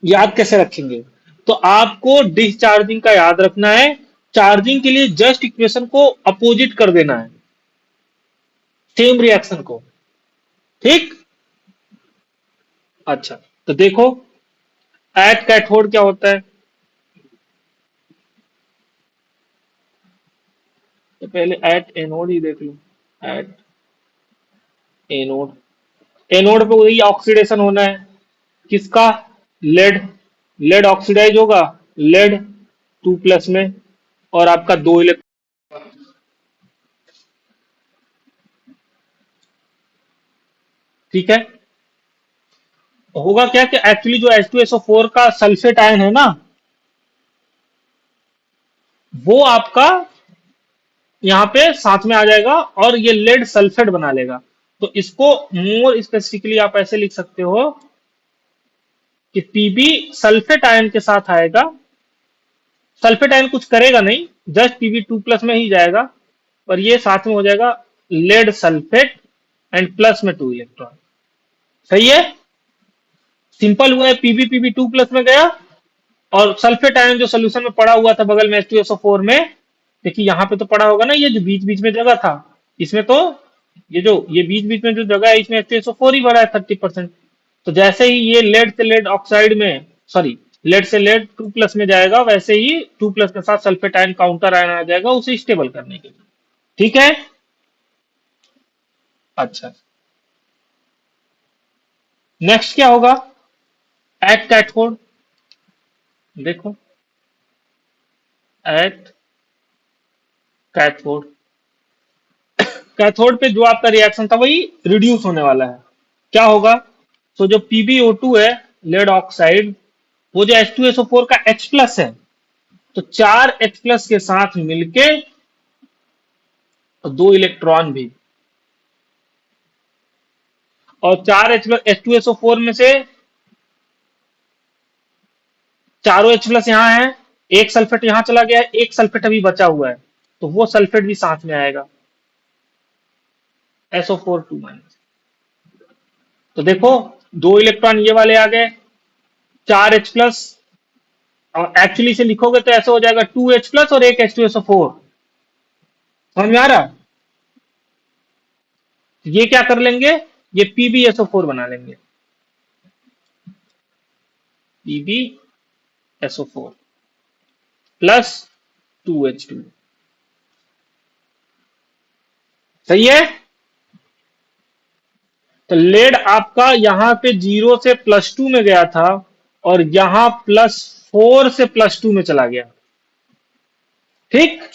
याद कैसे रखेंगे, तो आपको डिस्चार्जिंग का याद रखना है। चार्जिंग के लिए जस्ट इक्वेशन को अपोजिट कर देना है, सेम रिएक्शन को। ठीक। अच्छा, तो देखो एट कैथोड क्या होता है। तो पहले एट एनोड ही देख लो। एट एनोड, एनोड पे वही ऑक्सीडेशन होना है। किसका? लेड। लेड ऑक्सीडाइज होगा, लेड 2+ में, और आपका दो इलेक्ट्रॉन। ठीक है। होगा क्या कि एक्चुअली जो H2SO4 का सल्फेट आयन है ना, वो आपका यहाँ पे साथ में आ जाएगा और ये लेड सल्फेट बना लेगा। तो इसको मोर स्पेसिफिकली आप ऐसे लिख सकते हो कि पीबी सल्फेट आयन के साथ आएगा। सल्फेट आयन कुछ करेगा नहीं, जस्ट Pb2+ में ही जाएगा, और ये साथ में हो जाएगा लेड सल्फेट एंड प्लस में 2 इलेक्ट्रॉन। सही है। सिंपल हुआ है, Pb Pb2+ में गया, और सल्फेट आयन जो सोल्यूशन में पड़ा हुआ था बगल में H2SO4 में, देखिए यहाँ पे तो पड़ा होगा ना, ये जो बीच बीच में जगह था इसमें, तो ये बीच बीच में जो जगह है इसमें H2SO4 ही भरा है 30%। तो जैसे ही ये लेड से लेड ऑक्साइड में, सॉरी, लेड से लेड 2+ में जाएगा, वैसे ही 2+ के साथ सल्फेट आयन काउंटर आयन आ जाएगा उसे स्टेबल करने के लिए। ठीक है। अच्छा, नेक्स्ट क्या होगा? At cathode. देखो, एट कैथोड, कैथोड पे जो आपका रिएक्शन था वही रिड्यूस होने वाला है। क्या होगा? तो जो PbO2 है, लेड ऑक्साइड, वो जो H2SO4 का H+ है, तो 4 H+ के साथ मिलके और 2 इलेक्ट्रॉन भी, और 4 H2SO4 में से चारों H+ यहाँ है, एक सल्फेट यहाँ चला गया है, एक सल्फेट अभी बचा हुआ है, तो वो सल्फेट भी साथ में आएगा, SO4 2-। तो देखो, 2 इलेक्ट्रॉन ये वाले आ गए, 4 H+, और एक्चुअली से लिखोगे तो ऐसे हो जाएगा 2H+ और एक H2SO4। समझ में आ रहा? ये क्या कर लेंगे, ये PbSO4 बना लेंगे, PbSO4 प्लस 2H2। सही है। तो लेड आपका यहां पे 0 से +2 में गया था, और यहां +4 से +2 में चला गया। ठीक।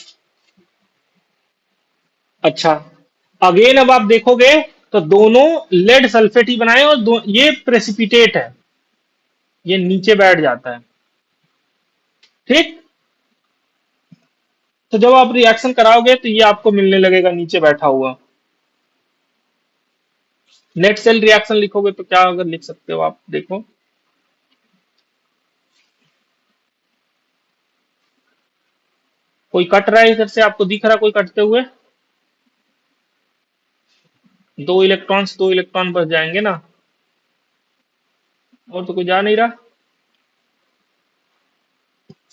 अच्छा, अगेन अब आप देखोगे तो दोनों लेड सल्फेट ही बनाए, और ये प्रेसिपिटेट है, ये नीचे बैठ जाता है। ठीक। तो जब आप रिएक्शन कराओगे तो ये आपको मिलने लगेगा नीचे बैठा हुआ। नेट सेल रिएक्शन लिखोगे तो क्या अगर लिख सकते हो आप, देखो। कोई कट रहा है इधर से, आपको दिख रहा कोई कटते हुए? दो इलेक्ट्रॉन्स बच जाएंगे ना, और तो कोई जा नहीं रहा।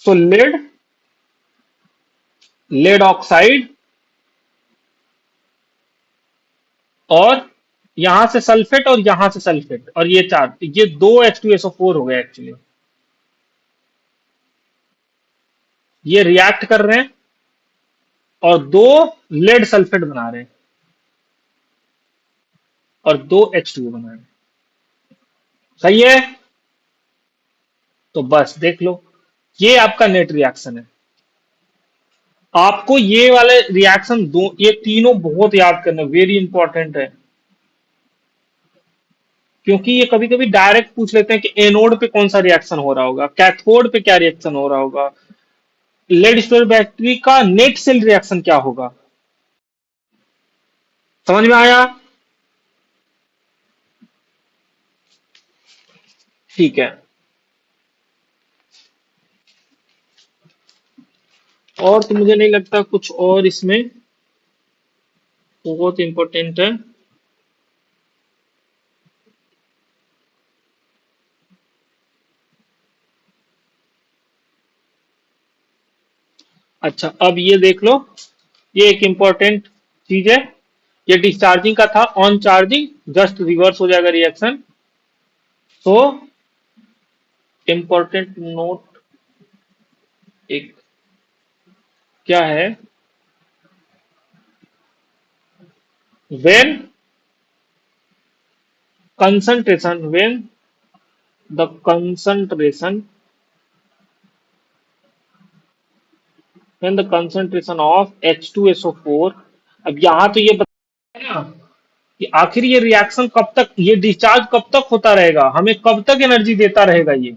सो लेड, लेड ऑक्साइड, और यहां से सल्फेट और यहां से सल्फेट, और ये चार, ये दो H2SO4 हो गए एक्चुअली। ये रिएक्ट कर रहे हैं और दो लेड सल्फेट बना रहे हैं, और दो H2O बना रहे हैं। सही है। तो बस देख लो, ये आपका नेट रिएक्शन है। आपको ये वाले रिएक्शन दो, ये तीनों बहुत याद करना, वेरी इंपॉर्टेंट है। क्योंकि ये कभी कभी डायरेक्ट पूछ लेते हैं कि एनोड पे कौन सा रिएक्शन हो रहा होगा, कैथोड पे क्या रिएक्शन हो रहा होगा, लेड स्टोर बैटरी का नेट सेल रिएक्शन क्या होगा। समझ में आया? ठीक है। और तो मुझे नहीं लगता कुछ और इसमें बहुत इंपॉर्टेंट है। अच्छा, अब ये देख लो, ये एक इंपॉर्टेंट चीज है। ये डिस्चार्जिंग का था, ऑन चार्जिंग जस्ट रिवर्स हो जाएगा रिएक्शन। सो इंपॉर्टेंट नोट एक क्या है, when when the concentration of H2SO4। अब यहां तो ये बताया ना कि आखिर ये रिएक्शन कब तक, ये डिस्चार्ज कब तक होता रहेगा, हमें कब तक एनर्जी देता रहेगा, ये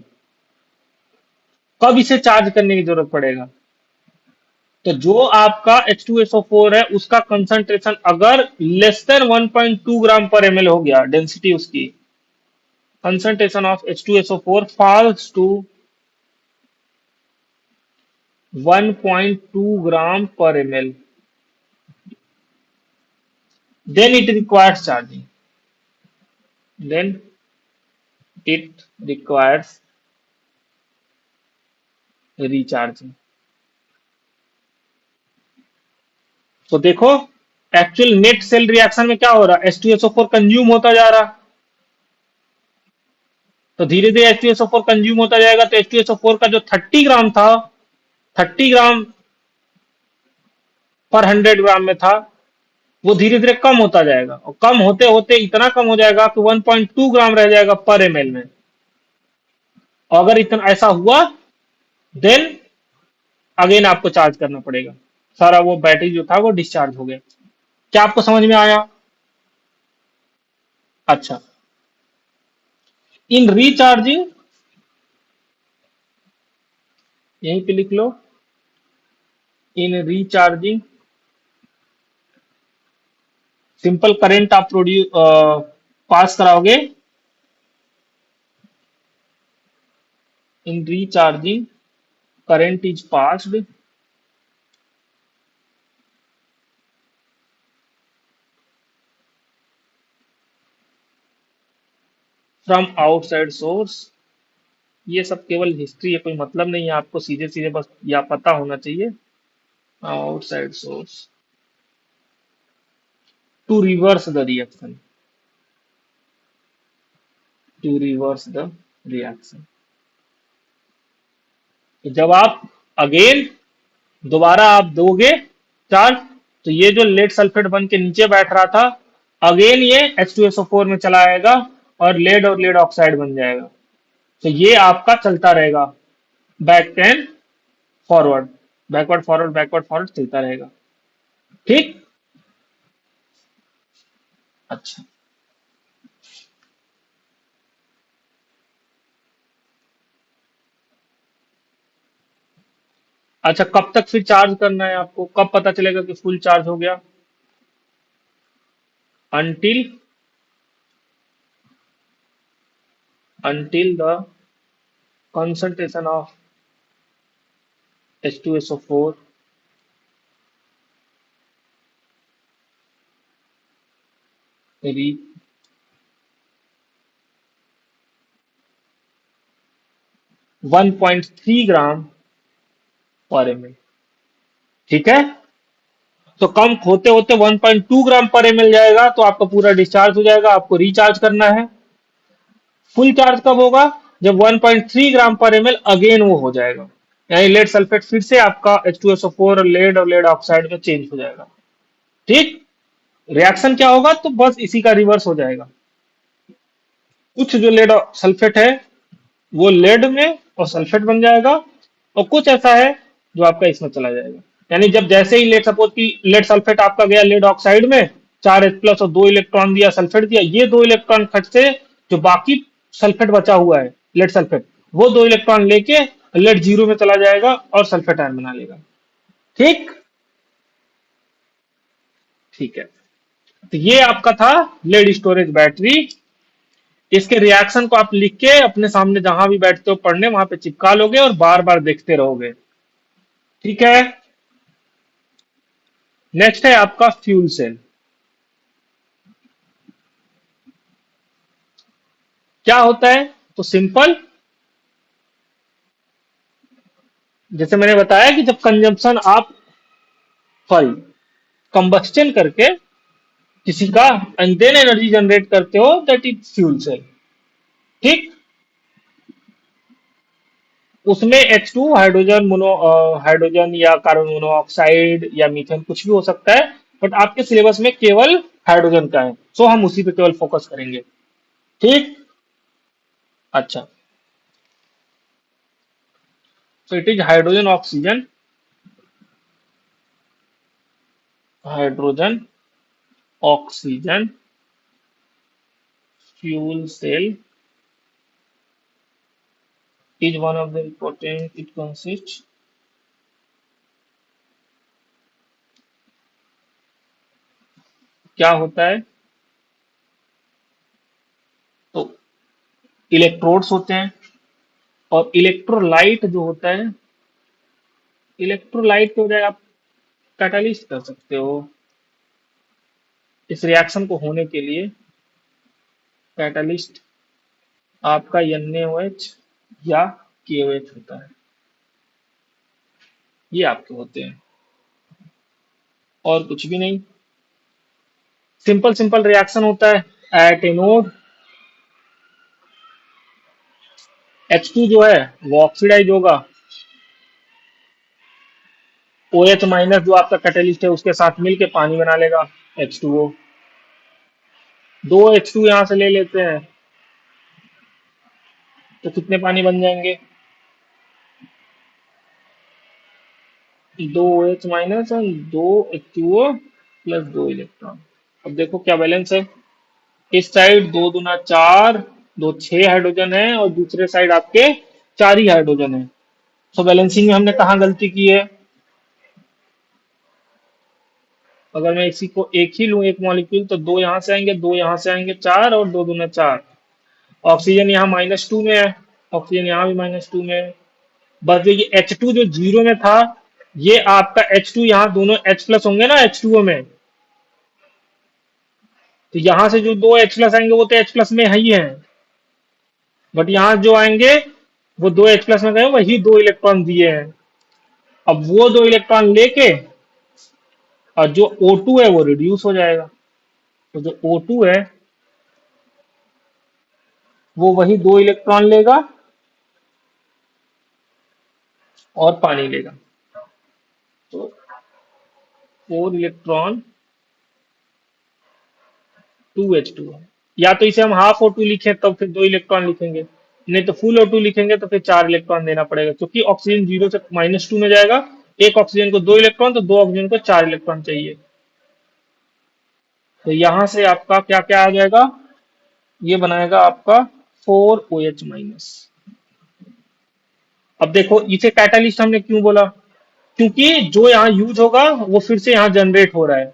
कब इसे चार्ज करने की जरूरत पड़ेगा। तो जो आपका H2SO4 है, उसका कंसंट्रेशन अगर लेस देन 1.2 ग्राम पर ml हो गया, डेंसिटी उसकी, concentration of H2SO4 falls to 1.2 gram per ml, then it requires charging, then it requires recharging। तो देखो, एक्चुअल नेट सेल रिएक्शन में क्या हो रहा है, H2SO4 कंज्यूम होता जा रहा, तो धीरे धीरे H2SO4 कंज्यूम होता जाएगा, तो H2SO4 का जो 30 ग्राम था, 30 ग्राम पर 100 ग्राम में था, वो धीरे धीरे कम होता जाएगा, और कम होते होते इतना कम हो जाएगा कि 1.2 ग्राम रह जाएगा पर ml में। और अगर इतना ऐसा हुआ, देन अगेन आपको चार्ज करना पड़ेगा, सारा वो बैटरी जो था वो डिस्चार्ज हो गया। क्या आपको समझ में आया? अच्छा, इन रिचार्जिंग, यहीं पे लिख लो, इन रिचार्जिंग सिंपल करंट आप प्रोड्यूस पास कराओगे, in recharging current is passed from outside source. ये सब केवल हिस्ट्री है, कोई मतलब नहीं है, आपको सीधे सीधे बस या पता होना चाहिए, outside source. To reverse the reaction, to reverse the reaction. तो जब आप अगेन दोबारा आप दोगे चार्ज, तो ये जो लेड सल्फेट बन के नीचे बैठ रहा था, अगेन ये H2SO4 में चला आएगा और लेड ऑक्साइड बन जाएगा। तो ये आपका चलता रहेगा, back and forward, backward forward चलता रहेगा। ठीक। अच्छा। अच्छा, कब तक फिर चार्ज करना है आपको, कब पता चलेगा कि फुल चार्ज हो गया? until until the concentration of H2SO4 reach 1.3 ग्राम पर एम एल। ठीक है। तो कम होते होते 1.2 ग्राम पर एम एल जाएगा, तो आपका पूरा डिस्चार्ज हो जाएगा, आपको रिचार्ज करना है। फुल चार्ज कब होगा? जब 1.3 ग्राम पर एम एल अगेन वो हो जाएगा, यानी लेड सल्फेट फिर से आपका H2SO4 और लेड ऑक्साइड में चेंज हो जाएगा। ठीक। रिएक्शन क्या होगा? तो बस इसी का रिवर्स हो जाएगा। कुछ जो लेड सल्फेट है वो लेड में और सल्फेट बन जाएगा, और कुछ ऐसा है जो आपका इसमें चला जाएगा। यानी जब जैसे ही लेड, सपोज कि लेड सल्फेट आपका गया लेड ऑक्साइड में, 4H+ और 2 इलेक्ट्रॉन दिया, सल्फेट दिया, ये 2 इलेक्ट्रॉन फट से जो बाकी सल्फेट बचा हुआ है, लेड सल्फेट, वो 2 इलेक्ट्रॉन लेके लेड जीरो में चला जाएगा और सल्फेट आयन बना लेगा। ठीक। ठीक है। तो ये आपका था लेड स्टोरेज बैटरी। इसके रिएक्शन को आप लिख के अपने सामने जहां भी बैठते हो पढ़ने, वहां पे चिपका लोगे और बार बार देखते रहोगे। ठीक है। नेक्स्ट है आपका फ्यूल सेल। क्या होता है? तो सिंपल, जैसे मैंने बताया कि जब कंजम्पशन आप, सॉरी, कंबस्टन करके किसी का एंड देन एनर्जी जनरेट करते हो, दैट इज फ्यूल सेल। ठीक। उसमें H2 हाइड्रोजन मोनो, हाइड्रोजन या कार्बन मोनोऑक्साइड या मीथेन कुछ भी हो सकता है, बट आपके सिलेबस में केवल हाइड्रोजन का है, सो हम उसी पे केवल फोकस करेंगे। ठीक। अच्छा। So it is hydrogen oxygen, hydrogen oxygen fuel cell is one of the important, it consists, क्या होता है? तो इलेक्ट्रोड्स होते हैं, और इलेक्ट्रोलाइट जो होता है, इलेक्ट्रोलाइट की बजाय आप कैटालिस्ट कर सकते हो इस रिएक्शन को होने के लिए। कैटालिस्ट आपका NaOH या KOH होता है, ये आपके होते हैं, और कुछ भी नहीं। सिंपल सिंपल रिएक्शन होता है। एट एनोड H2 जो है वो ऑक्सीडाइज होगा, OH- जो आपका कैटेलिस्ट है उसके साथ मिलके पानी बना लेगा, H2O। दो H2 यहां से ले लेते हैं, तो कितने पानी बन जाएंगे? 2OH- और 2H2O प्लस 2 इलेक्ट्रॉन। अब देखो क्या बैलेंस है। इस साइड 2 दूना 4, दो 6 हाइड्रोजन है, और दूसरे साइड आपके 4 ही हाइड्रोजन है। सो बैलेंसिंग में हमने कहाँ गलती की है? अगर मैं इसी को एक ही लूं, एक मॉलिक्यूल, तो दो यहां से आएंगे, दो यहां से आएंगे, 4 और 2 दूना 4। ऑक्सीजन यहाँ -2 में है, ऑक्सीजन यहाँ भी -2 में है। बस देखिए H2 जो जीरो में था, ये आपका H2 यहाँ दोनों H+ होंगे ना H2O में, तो यहां से जो दो H+ आएंगे वो तो H+ में ही है, बट यहाँ जो आएंगे वो दो H+ में गए, वही 2 इलेक्ट्रॉन दिए हैं। अब वो 2 इलेक्ट्रॉन लेके और जो O2 है वो रिड्यूस हो जाएगा। तो जो O2 है वो वही 2 इलेक्ट्रॉन लेगा और पानी लेगा। तो 4 इलेक्ट्रॉन 2H2 है। या तो इसे हम हाफ O2 लिखें तब फिर 2 इलेक्ट्रॉन लिखेंगे, नहीं तो फुल O2 लिखेंगे तो फिर 4 इलेक्ट्रॉन देना पड़ेगा, क्योंकि ऑक्सीजन 0 से -2 में जाएगा। एक ऑक्सीजन को 2 इलेक्ट्रॉन, तो दो ऑक्सीजन को 4 इलेक्ट्रॉन चाहिए। तो यहां से आपका क्या क्या आ जाएगा, ये बनाएगा आपका 4OH-। अब देखो इसे कैटालिस्ट हमने क्यों बोला, क्योंकि जो यहाँ यूज होगा वो फिर से यहाँ जनरेट हो रहा है,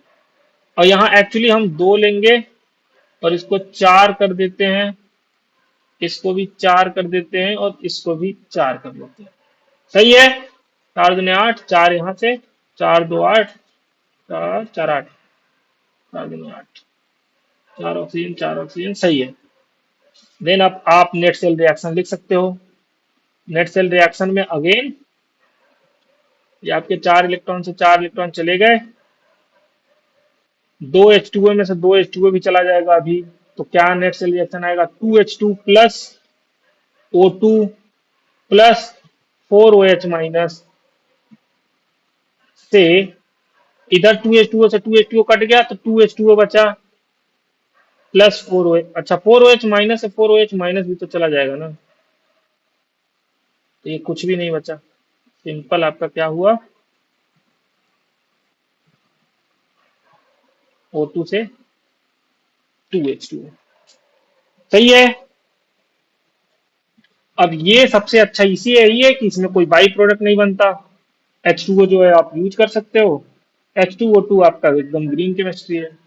और यहाँ एक्चुअली हम 2 लेंगे और इसको 4 कर देते हैं, इसको भी 4 कर देते हैं और इसको भी 4 कर देते हैं। सही है। 4 दूनी 8, 4 यहाँ से, 4 2 8, 4 4 8, 4 दूनी 8, 4 ऑक्सीजन 4 ऑक्सीजन, सही है। देन अब आप नेट सेल रिएक्शन लिख सकते हो। नेट सेल रिएक्शन में अगेन ये आपके 4 इलेक्ट्रॉन से 4 इलेक्ट्रॉन चले गए, 2H2O में से 2H2O भी चला जाएगा अभी। तो क्या नेट सेल रिएक्शन आएगा, 2H2 plus O2 plus 4OH- से, इधर 2H2O से 2H2O कट गया तो 2H2O बचा, प्लस 4OH, अच्छा 4OH- से 4OH- भी तो चला जाएगा ना, तो ये कुछ भी नहीं बचा। सिंपल आपका क्या हुआ, O2 से 2H2O। सही है। अब ये सबसे अच्छा इसी है, ये कि इसमें कोई बाई प्रोडक्ट नहीं बनता। H2O जो है आप यूज कर सकते हो, H2O2 आपका एकदम ग्रीन केमिस्ट्री है।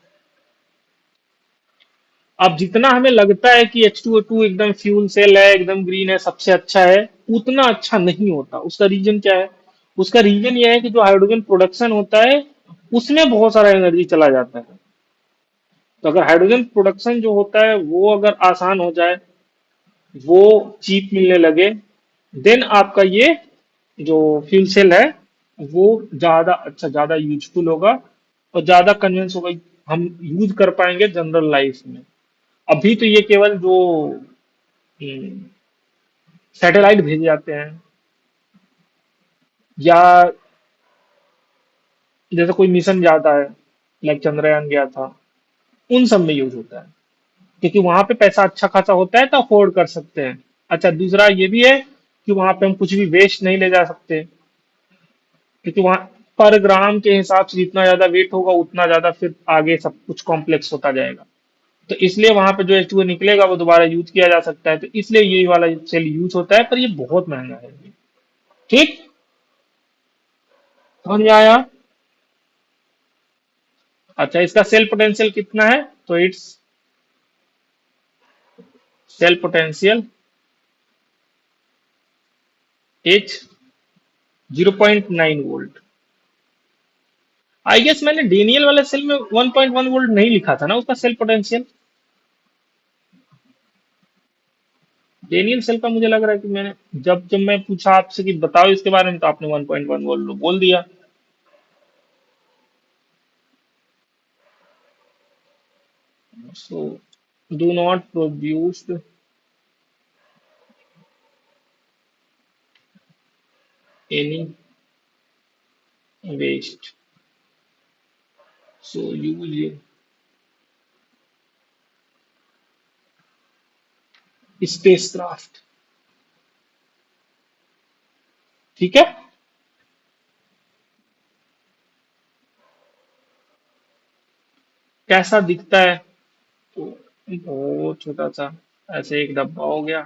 अब जितना हमें लगता है कि H2O2 एकदम फ्यूल सेल है, एकदम ग्रीन है, सबसे अच्छा है, उतना अच्छा नहीं होता। उसका रीजन क्या है, उसका रीजन ये है कि जो हाइड्रोजन प्रोडक्शन होता है उसमें बहुत सारा एनर्जी चला जाता है। तो अगर हाइड्रोजन प्रोडक्शन जो होता है वो अगर आसान हो जाए, वो चीप मिलने लगे, देन आपका ये जो फ्यूल सेल है वो ज्यादा अच्छा, ज्यादा यूजफुल होगा और ज्यादा कन्विंस होगा, हम यूज कर पाएंगे जनरल लाइफ में। अभी तो ये केवल जो सैटेलाइट भेजे जाते हैं, या जैसे कोई मिशन जाता है, लाइक चंद्रयान गया था, उन सब में यूज होता है, क्योंकि वहां पे पैसा अच्छा खासा होता है तो अफोर्ड कर सकते हैं। अच्छा दूसरा ये भी है कि वहां पे हम कुछ भी वेस्ट नहीं ले जा सकते, क्योंकि वहां पर ग्राम के हिसाब से जितना ज्यादा वेट होगा उतना ज्यादा फिर आगे सब कुछ कॉम्प्लेक्स होता जाएगा। तो इसलिए वहां पे जो H2O निकलेगा वो दोबारा यूज किया जा सकता है, तो इसलिए ये वाला सेल यूज होता है, पर ये बहुत महंगा है। ठीक, समझ में आया। अच्छा इसका सेल पोटेंशियल कितना है, तो its cell potential is 0.9 volt. I guess मैंने डेनियल वाले सेल में 1.1 वोल्ट नहीं लिखा था ना उसका सेल पोटेंशियल। डेनियल सेल का मुझे लग रहा है कि मैंने, जब जब मैं पूछा आपसे कि बताओ इसके बारे में, तो आपने 1.1 वोल्ट बोल दिया। So do not produce any waste, so use spacecraft। ठीक है। कैसा दिखता है, तो बहुत छोटा सा ऐसे एक डब्बा हो गया।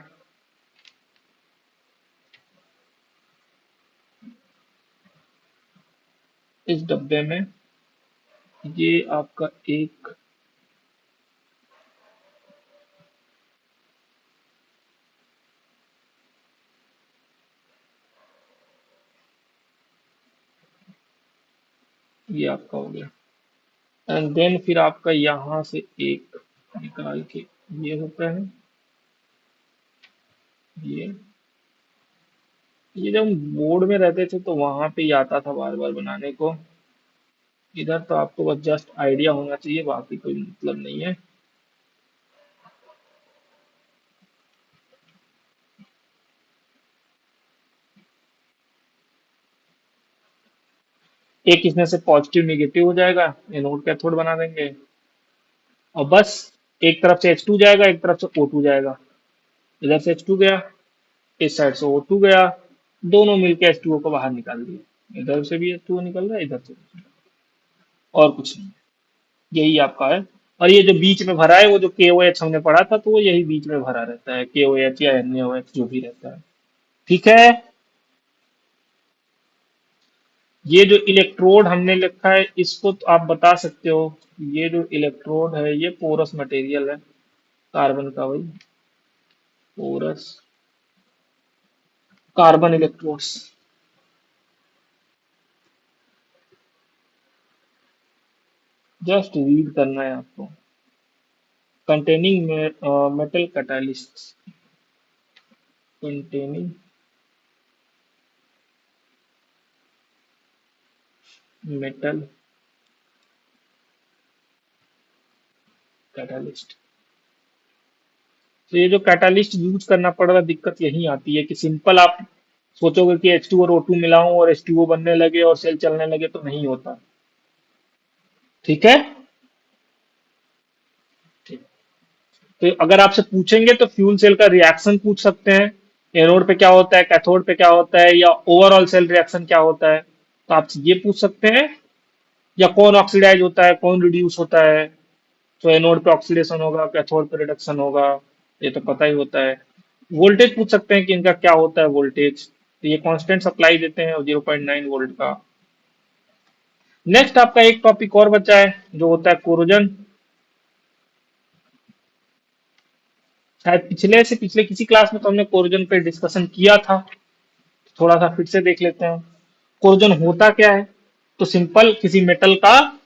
इस डब्बे में ये आपका एक, ये आपका हो गया, एंड देन फिर आपका यहां से एक निकाल के ये होता है, ये ये जब हम बोर्ड में रहते थे तो वहां पे ही आता था बार बार बनाने को। इधर तो आपको बस जस्ट आइडिया होना चाहिए, बाकी कोई मतलब नहीं है। एक इसमें से पॉजिटिव निगेटिव हो जाएगा, एनोड कैथोड बना देंगे, और बस एक तरफ से H2 जाएगा, एक तरफ से O2 जाएगा। इधर से H2 गया, इस साइड से O2 गया, दोनों मिलकर H2O को बाहर निकाल दिए। इधर से भी H2O निकल रहा है, इधर से भी। और कुछ नहीं, यही आपका है। और ये जो बीच में भरा है, वो जो KOH हमने पढ़ा था, तो वो यही बीच में भरा रहता है, KOH या NaOH जो भी रहता है। ठीक है। ये जो इलेक्ट्रोड हमने लिखा है, इसको तो आप बता सकते हो। ये जो इलेक्ट्रोड है, ये पोरस मटेरियल है, कार्बन का, वही porous carbon electrodes. Just read करना है आपको। Containing metal catalyst, containing metal catalyst. तो ये जो कैटालिस्ट यूज करना पड़ रहा है, दिक्कत यही आती है कि सिंपल आप सोचोगे कि H2 और O2 मिलाऊं और H2O बनने लगे और सेल चलने लगे, तो नहीं होता। ठीक है। ठीक। तो अगर आपसे पूछेंगे तो फ्यूल सेल का रिएक्शन पूछ सकते हैं, एनोड पे क्या होता है, कैथोड पे क्या होता है, या ओवरऑल सेल रिएक्शन क्या होता है, तो आप ये पूछ सकते हैं। या कौन ऑक्सीडाइज होता है, कौन रिड्यूस होता है। तो एनोड पे ऑक्सीडेशन होगा, कैथोड पे रिडक्शन होगा, ये तो पता ही होता है। वोल्टेज पूछ सकते हैं कि इनका क्या होता है वोल्टेज, तो ये कांस्टेंट सप्लाई देते हैं 0.9 वोल्ट का। नेक्स्ट आपका एक टॉपिक और बचा है, जो होता है कोरोजन। शायद पिछले से पिछले किसी क्लास में तो हमने कोरोजन पे डिस्कशन किया था, थोड़ा सा फिर से देख लेते हैं। कोरोजन होता क्या है? तो सिंपल, किसी मेटल का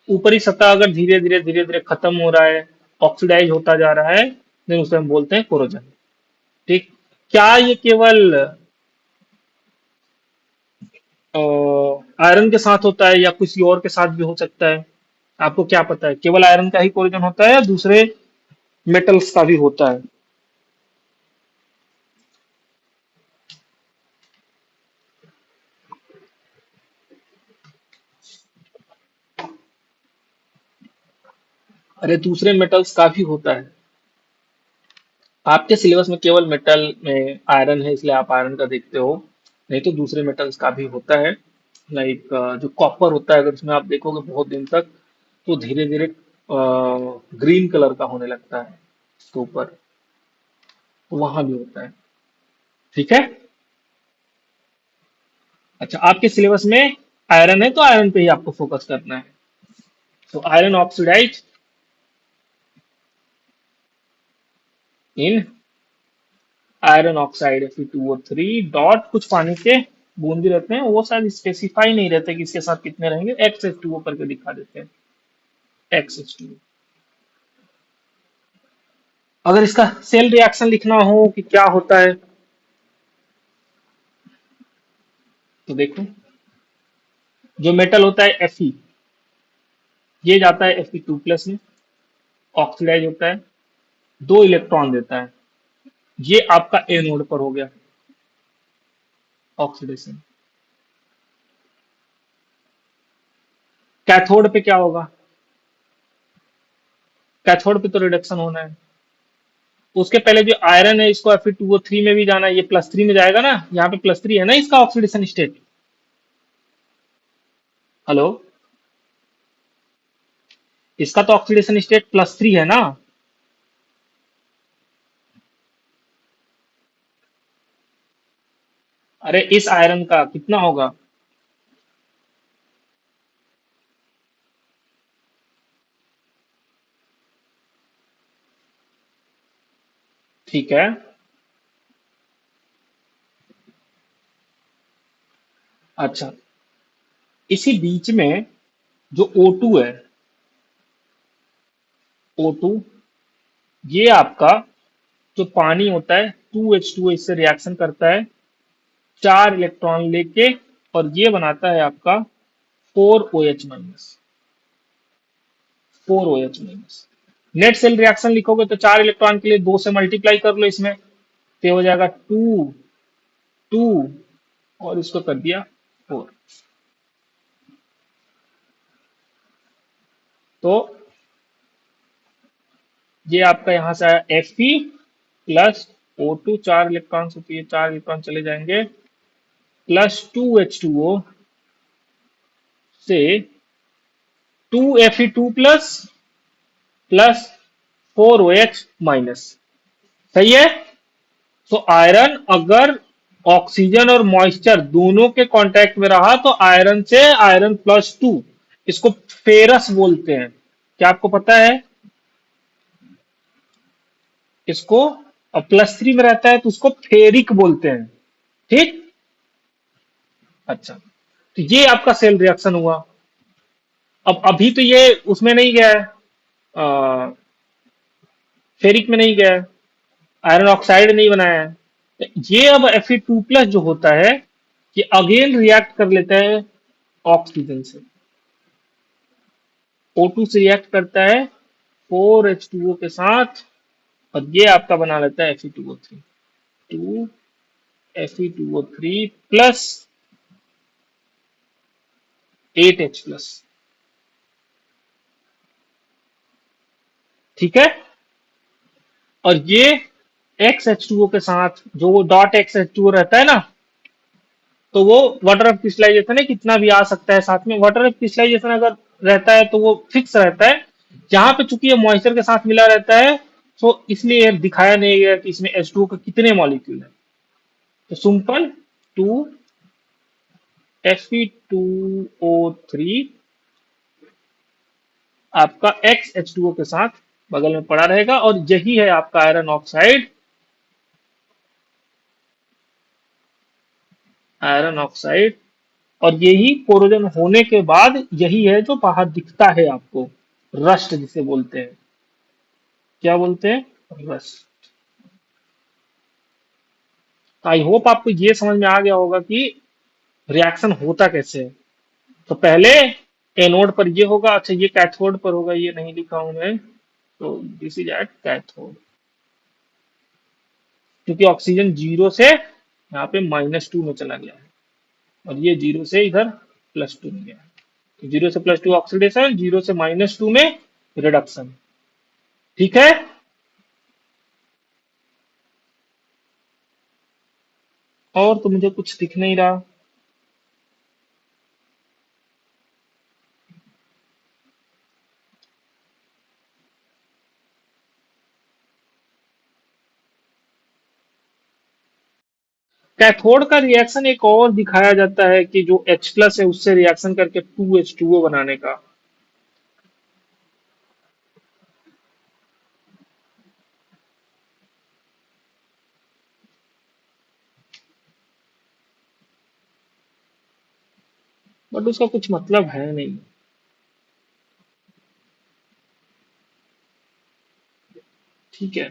ऊपरी सतह अगर धीरे धीरे खत्म हो रहा है, ऑक्सीडाइज होता जा रहा है, देन उसे हम बोलते हैं कोरोजन। ठीक। क्या ये केवल आयरन के साथ होता है, या किसी और के साथ भी हो सकता है? आपको क्या पता है, केवल आयरन का ही कोरोजन होता है या दूसरे मेटल्स का भी होता है? अरे दूसरे मेटल्स का भी होता है। आपके सिलेबस में केवल मेटल में आयरन है, इसलिए आप आयरन का देखते हो, नहीं तो दूसरे मेटल्स का भी होता है। लाइक जो कॉपर होता है, अगर इसमें आप देखोगे बहुत दिन तक, तो धीरे धीरे ग्रीन कलर का होने लगता है इसके ऊपर, तो वहां भी होता है। ठीक है। अच्छा, आपके सिलेबस में आयरन है, तो आयरन पे ही आपको फोकस करना है। तो iron oxidise in iron oxide Fe2O3 dot, कुछ पानी के बूंद भी रहते हैं, वो शायद स्पेसिफाई नहीं रहते कि इसके साथ कितने रहेंगे, XH2O करके दिखा देते हैं, XH2O। अगर इसका सेल रिएक्शन लिखना हो कि क्या होता है, तो देखो, जो मेटल होता है Fe, ये जाता है Fe2+ में, ऑक्सीडाइज होता है, 2 इलेक्ट्रॉन देता है। ये आपका ए नोड पर हो गया ऑक्सीडेशन। कैथोड पे क्या होगा? कैथोड पे तो रिडक्शन होना है। उसके पहले जो आयरन है, इसको Fe2O3 में भी जाना है, ये +3 में जाएगा ना, यहाँ पे +3 है ना इसका ऑक्सीडेशन स्टेट। हेलो, इसका तो ऑक्सीडेशन स्टेट +3 है ना। अरे इस आयरन का कितना होगा? ठीक है। अच्छा, इसी बीच में जो O2 है, O2, ये आपका जो पानी होता है 2H2O, इससे रिएक्शन करता है, 4 इलेक्ट्रॉन लेके, और ये बनाता है आपका 4 OH minus, 4 OH minus. Net cell reaction लिखोगे तो 4 इलेक्ट्रॉन के लिए 2 से मल्टीप्लाई कर लो इसमें, तो ये हो जाएगा 2 और इसको कर दिया 4। तो ये आपका यहां से आया Fe+O2, 4 इलेक्ट्रॉन से, तो ये 4 इलेक्ट्रॉन चले जाएंगे, +2H2O से 2Fe2++4OH माइनस। सही है। तो आयरन अगर ऑक्सीजन और मॉइस्चर दोनों के कांटेक्ट में रहा तो आयरन से आयरन+2, इसको फेरस बोलते हैं। क्या आपको पता है इसको? अब +3 में रहता है तो उसको फेरिक बोलते हैं। ठीक। अच्छा, तो ये आपका सेल रिएक्शन हुआ। अब अभी तो ये उसमें नहीं गया है, फेरिक में नहीं गया है, आयरन ऑक्साइड नहीं बनाया है। तो ये अब Fe2+ जो होता है, ये अगेन रिएक्ट कर लेता है ऑक्सीजन से, O2 से रिएक्ट करता है 4H2O के साथ, और ये आपका बना लेता है Fe2O3, 2Fe2O3 प्लस 8H+। ठीक है। और ये XH2O के साथ जो डॉट XH2O रहता है ना, तो वो वाटर ऑफ क्रिस्टलाइजेशन है, कितना भी आ सकता है साथ में। वाटर ऑफ क्रिस्टलाइजेशन अगर रहता है तो वो फिक्स रहता है। जहां पे चूंकि ये मॉइस्चर के साथ मिला रहता है, तो इसलिए दिखाया नहीं गया कि इसमें H2O के कितने मॉलिक्यूल है। तो सिंपल 2Fe2O3 आपका XH2O के साथ बगल में पड़ा रहेगा, और यही है आपका आयरन ऑक्साइड। आयरन ऑक्साइड, और यही कोरोजन होने के बाद यही है जो बाहर दिखता है आपको, रस्ट जिसे बोलते हैं। क्या बोलते हैं? रस्ट। आई होप आपको ये समझ में आ गया होगा कि रिएक्शन होता कैसे है। तो पहले एनोड पर ये होगा, अच्छा ये कैथोड पर होगा, ये नहीं लिखा हूं मैं, तो दिस इज एट कैथोड, क्योंकि ऑक्सीजन 0 से यहाँ पे -2 में चला गया है, और ये 0 से इधर +2 में गया है। 0 से +2 ऑक्सीडेशन, 0 से -2 में रिडक्शन। ठीक है। और तो मुझे कुछ दिख नहीं रहा। कैथोड का रिएक्शन एक और दिखाया जाता है कि जो H+ है उससे रिएक्शन करके 2H2O बनाने का। बट उसका कुछ मतलब है नहीं। ठीक है।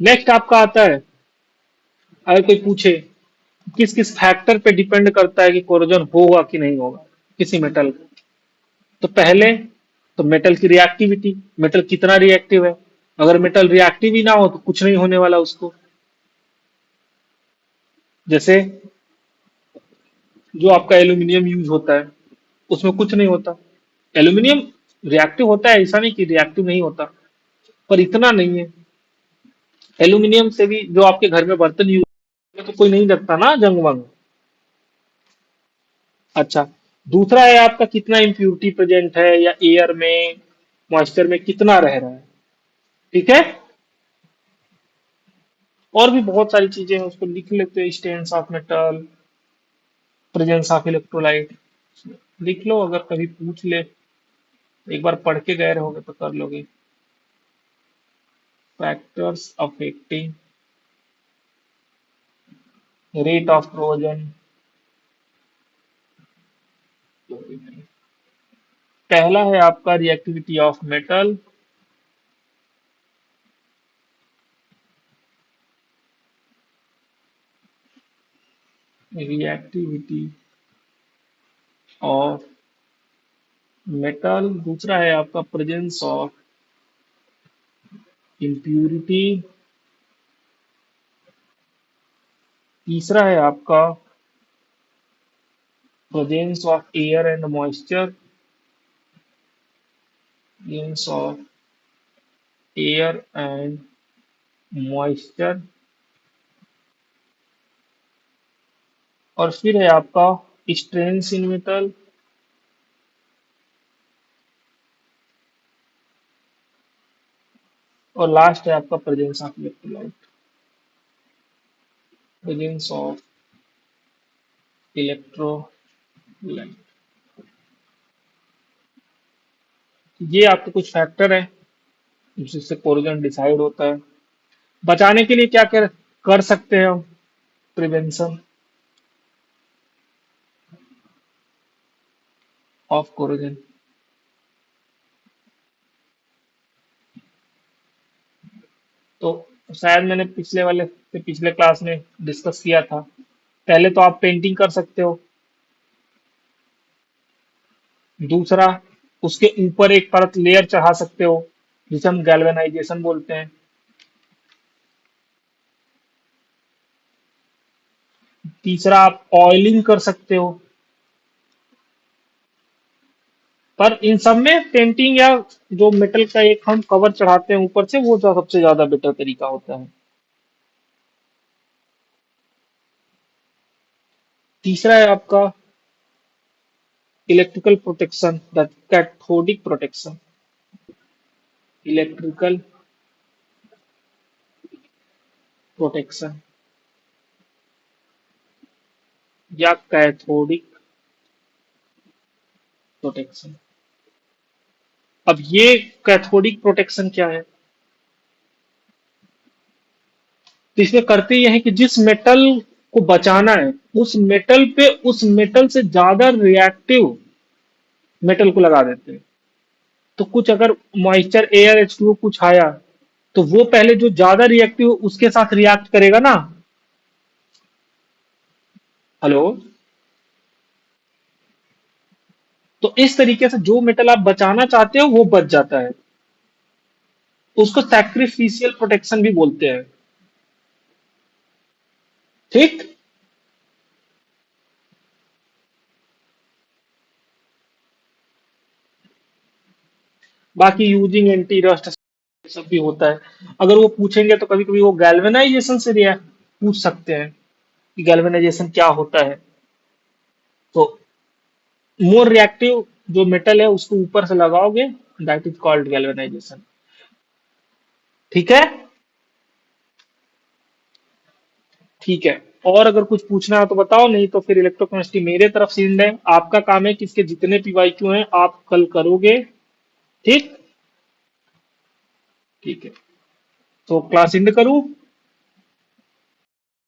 नेक्स्ट आपका आता है, अगर कोई पूछे किस किस फैक्टर पे डिपेंड करता है कि कोरोजन होगा कि नहीं होगा किसी मेटल का, तो पहले तो मेटल की रिएक्टिविटी, मेटल कितना रिएक्टिव है। अगर मेटल रिएक्टिव ही ना हो तो कुछ नहीं होने वाला उसको। जैसे जो आपका एल्यूमिनियम यूज होता है, उसमें कुछ नहीं होता। एल्यूमिनियम रिएक्टिव होता है, ऐसा नहीं कि रिएक्टिव नहीं होता, पर इतना नहीं है। एल्यूमिनियम से भी जो आपके घर में बर्तन यूज, तो कोई नहीं लगता ना जंग वंग। अच्छा, दूसरा है आपका कितना इम्प्यूरिटी प्रेजेंट है, या एयर में, मॉइस्चर में कितना रह रहा है। ठीक है। और भी बहुत सारी चीजें हैं, उसको लिख लेते हैं, stains of metal, presence of electrolyte, लिख लो, अगर कभी पूछ ले, एक बार पढ़ के गए रहोगे तो कर लोगे। Factors affecting rate of corrosion. पहला है आपका reactivity of metal, reactivity of metal, दूसरा है आपका प्रेजेंस ऑफ इम्प्यूरिटी, तीसरा है आपका presence of air and moisture, presence of air and moisture, और फिर है आपका स्ट्रेंथ इन मेटल, और लास्ट है आपका presence of electrolyte, presence of electrolyte. ये आपके कुछ फैक्टर है जिससे कोरोजन डिसाइड होता है। बचाने के लिए क्या कर सकते हैं हम, प्रिवेंशन ऑफ कोरोजन। तो शायद मैंने पिछले वाले से पिछले क्लास में डिस्कस किया था। पहले तो आप पेंटिंग कर सकते हो, दूसरा उसके ऊपर एक परत लेयर चढ़ा सकते हो जिसे हम गैल्वेनाइजेशन बोलते हैं, तीसरा आप ऑयलिंग कर सकते हो। पर इन सब में पेंटिंग या जो मेटल का एक हम कवर चढ़ाते हैं ऊपर से, वो जो सबसे ज्यादा बेटर तरीका होता है। तीसरा है आपका electrical protection, that cathodic protection, electrical protection या कैथोडिक प्रोटेक्शन। अब ये कैथोडिक प्रोटेक्शन क्या है, तो इसमें करते ये है कि जिस मेटल को बचाना है उस मेटल पे उस मेटल से ज्यादा रिएक्टिव मेटल को लगा देते हैं। तो कुछ अगर मॉइस्चर एयर H2O कुछ आया, तो वो पहले जो ज्यादा रिएक्टिव उसके साथ रिएक्ट करेगा ना। हेलो। तो इस तरीके से जो मेटल आप बचाना चाहते हो वो बच जाता है, उसको सैक्रिफिशियल प्रोटेक्शन भी बोलते हैं। ठीक। बाकी यूजिंग एंटी रस्ट सब भी होता है। अगर वो पूछेंगे तो कभी कभी वो गैल्वेनाइजेशन से रिएक्ट पूछ सकते हैं कि गैल्वेनाइजेशन क्या होता है। तो मोर रिएक्टिव जो मेटल है उसको ऊपर से लगाओगे, दैट इज कॉल्ड गैल्वेनाइजेशन। ठीक है। ठीक है। और अगर कुछ पूछना है तो बताओ, नहीं तो फिर इलेक्ट्रोकेमिस्ट्री मेरे तरफ से end है। आपका काम है कि इसके जितने पीवाईक्यू हैं आप कल करोगे। ठीक। ठीक है। तो क्लास एंड करूं।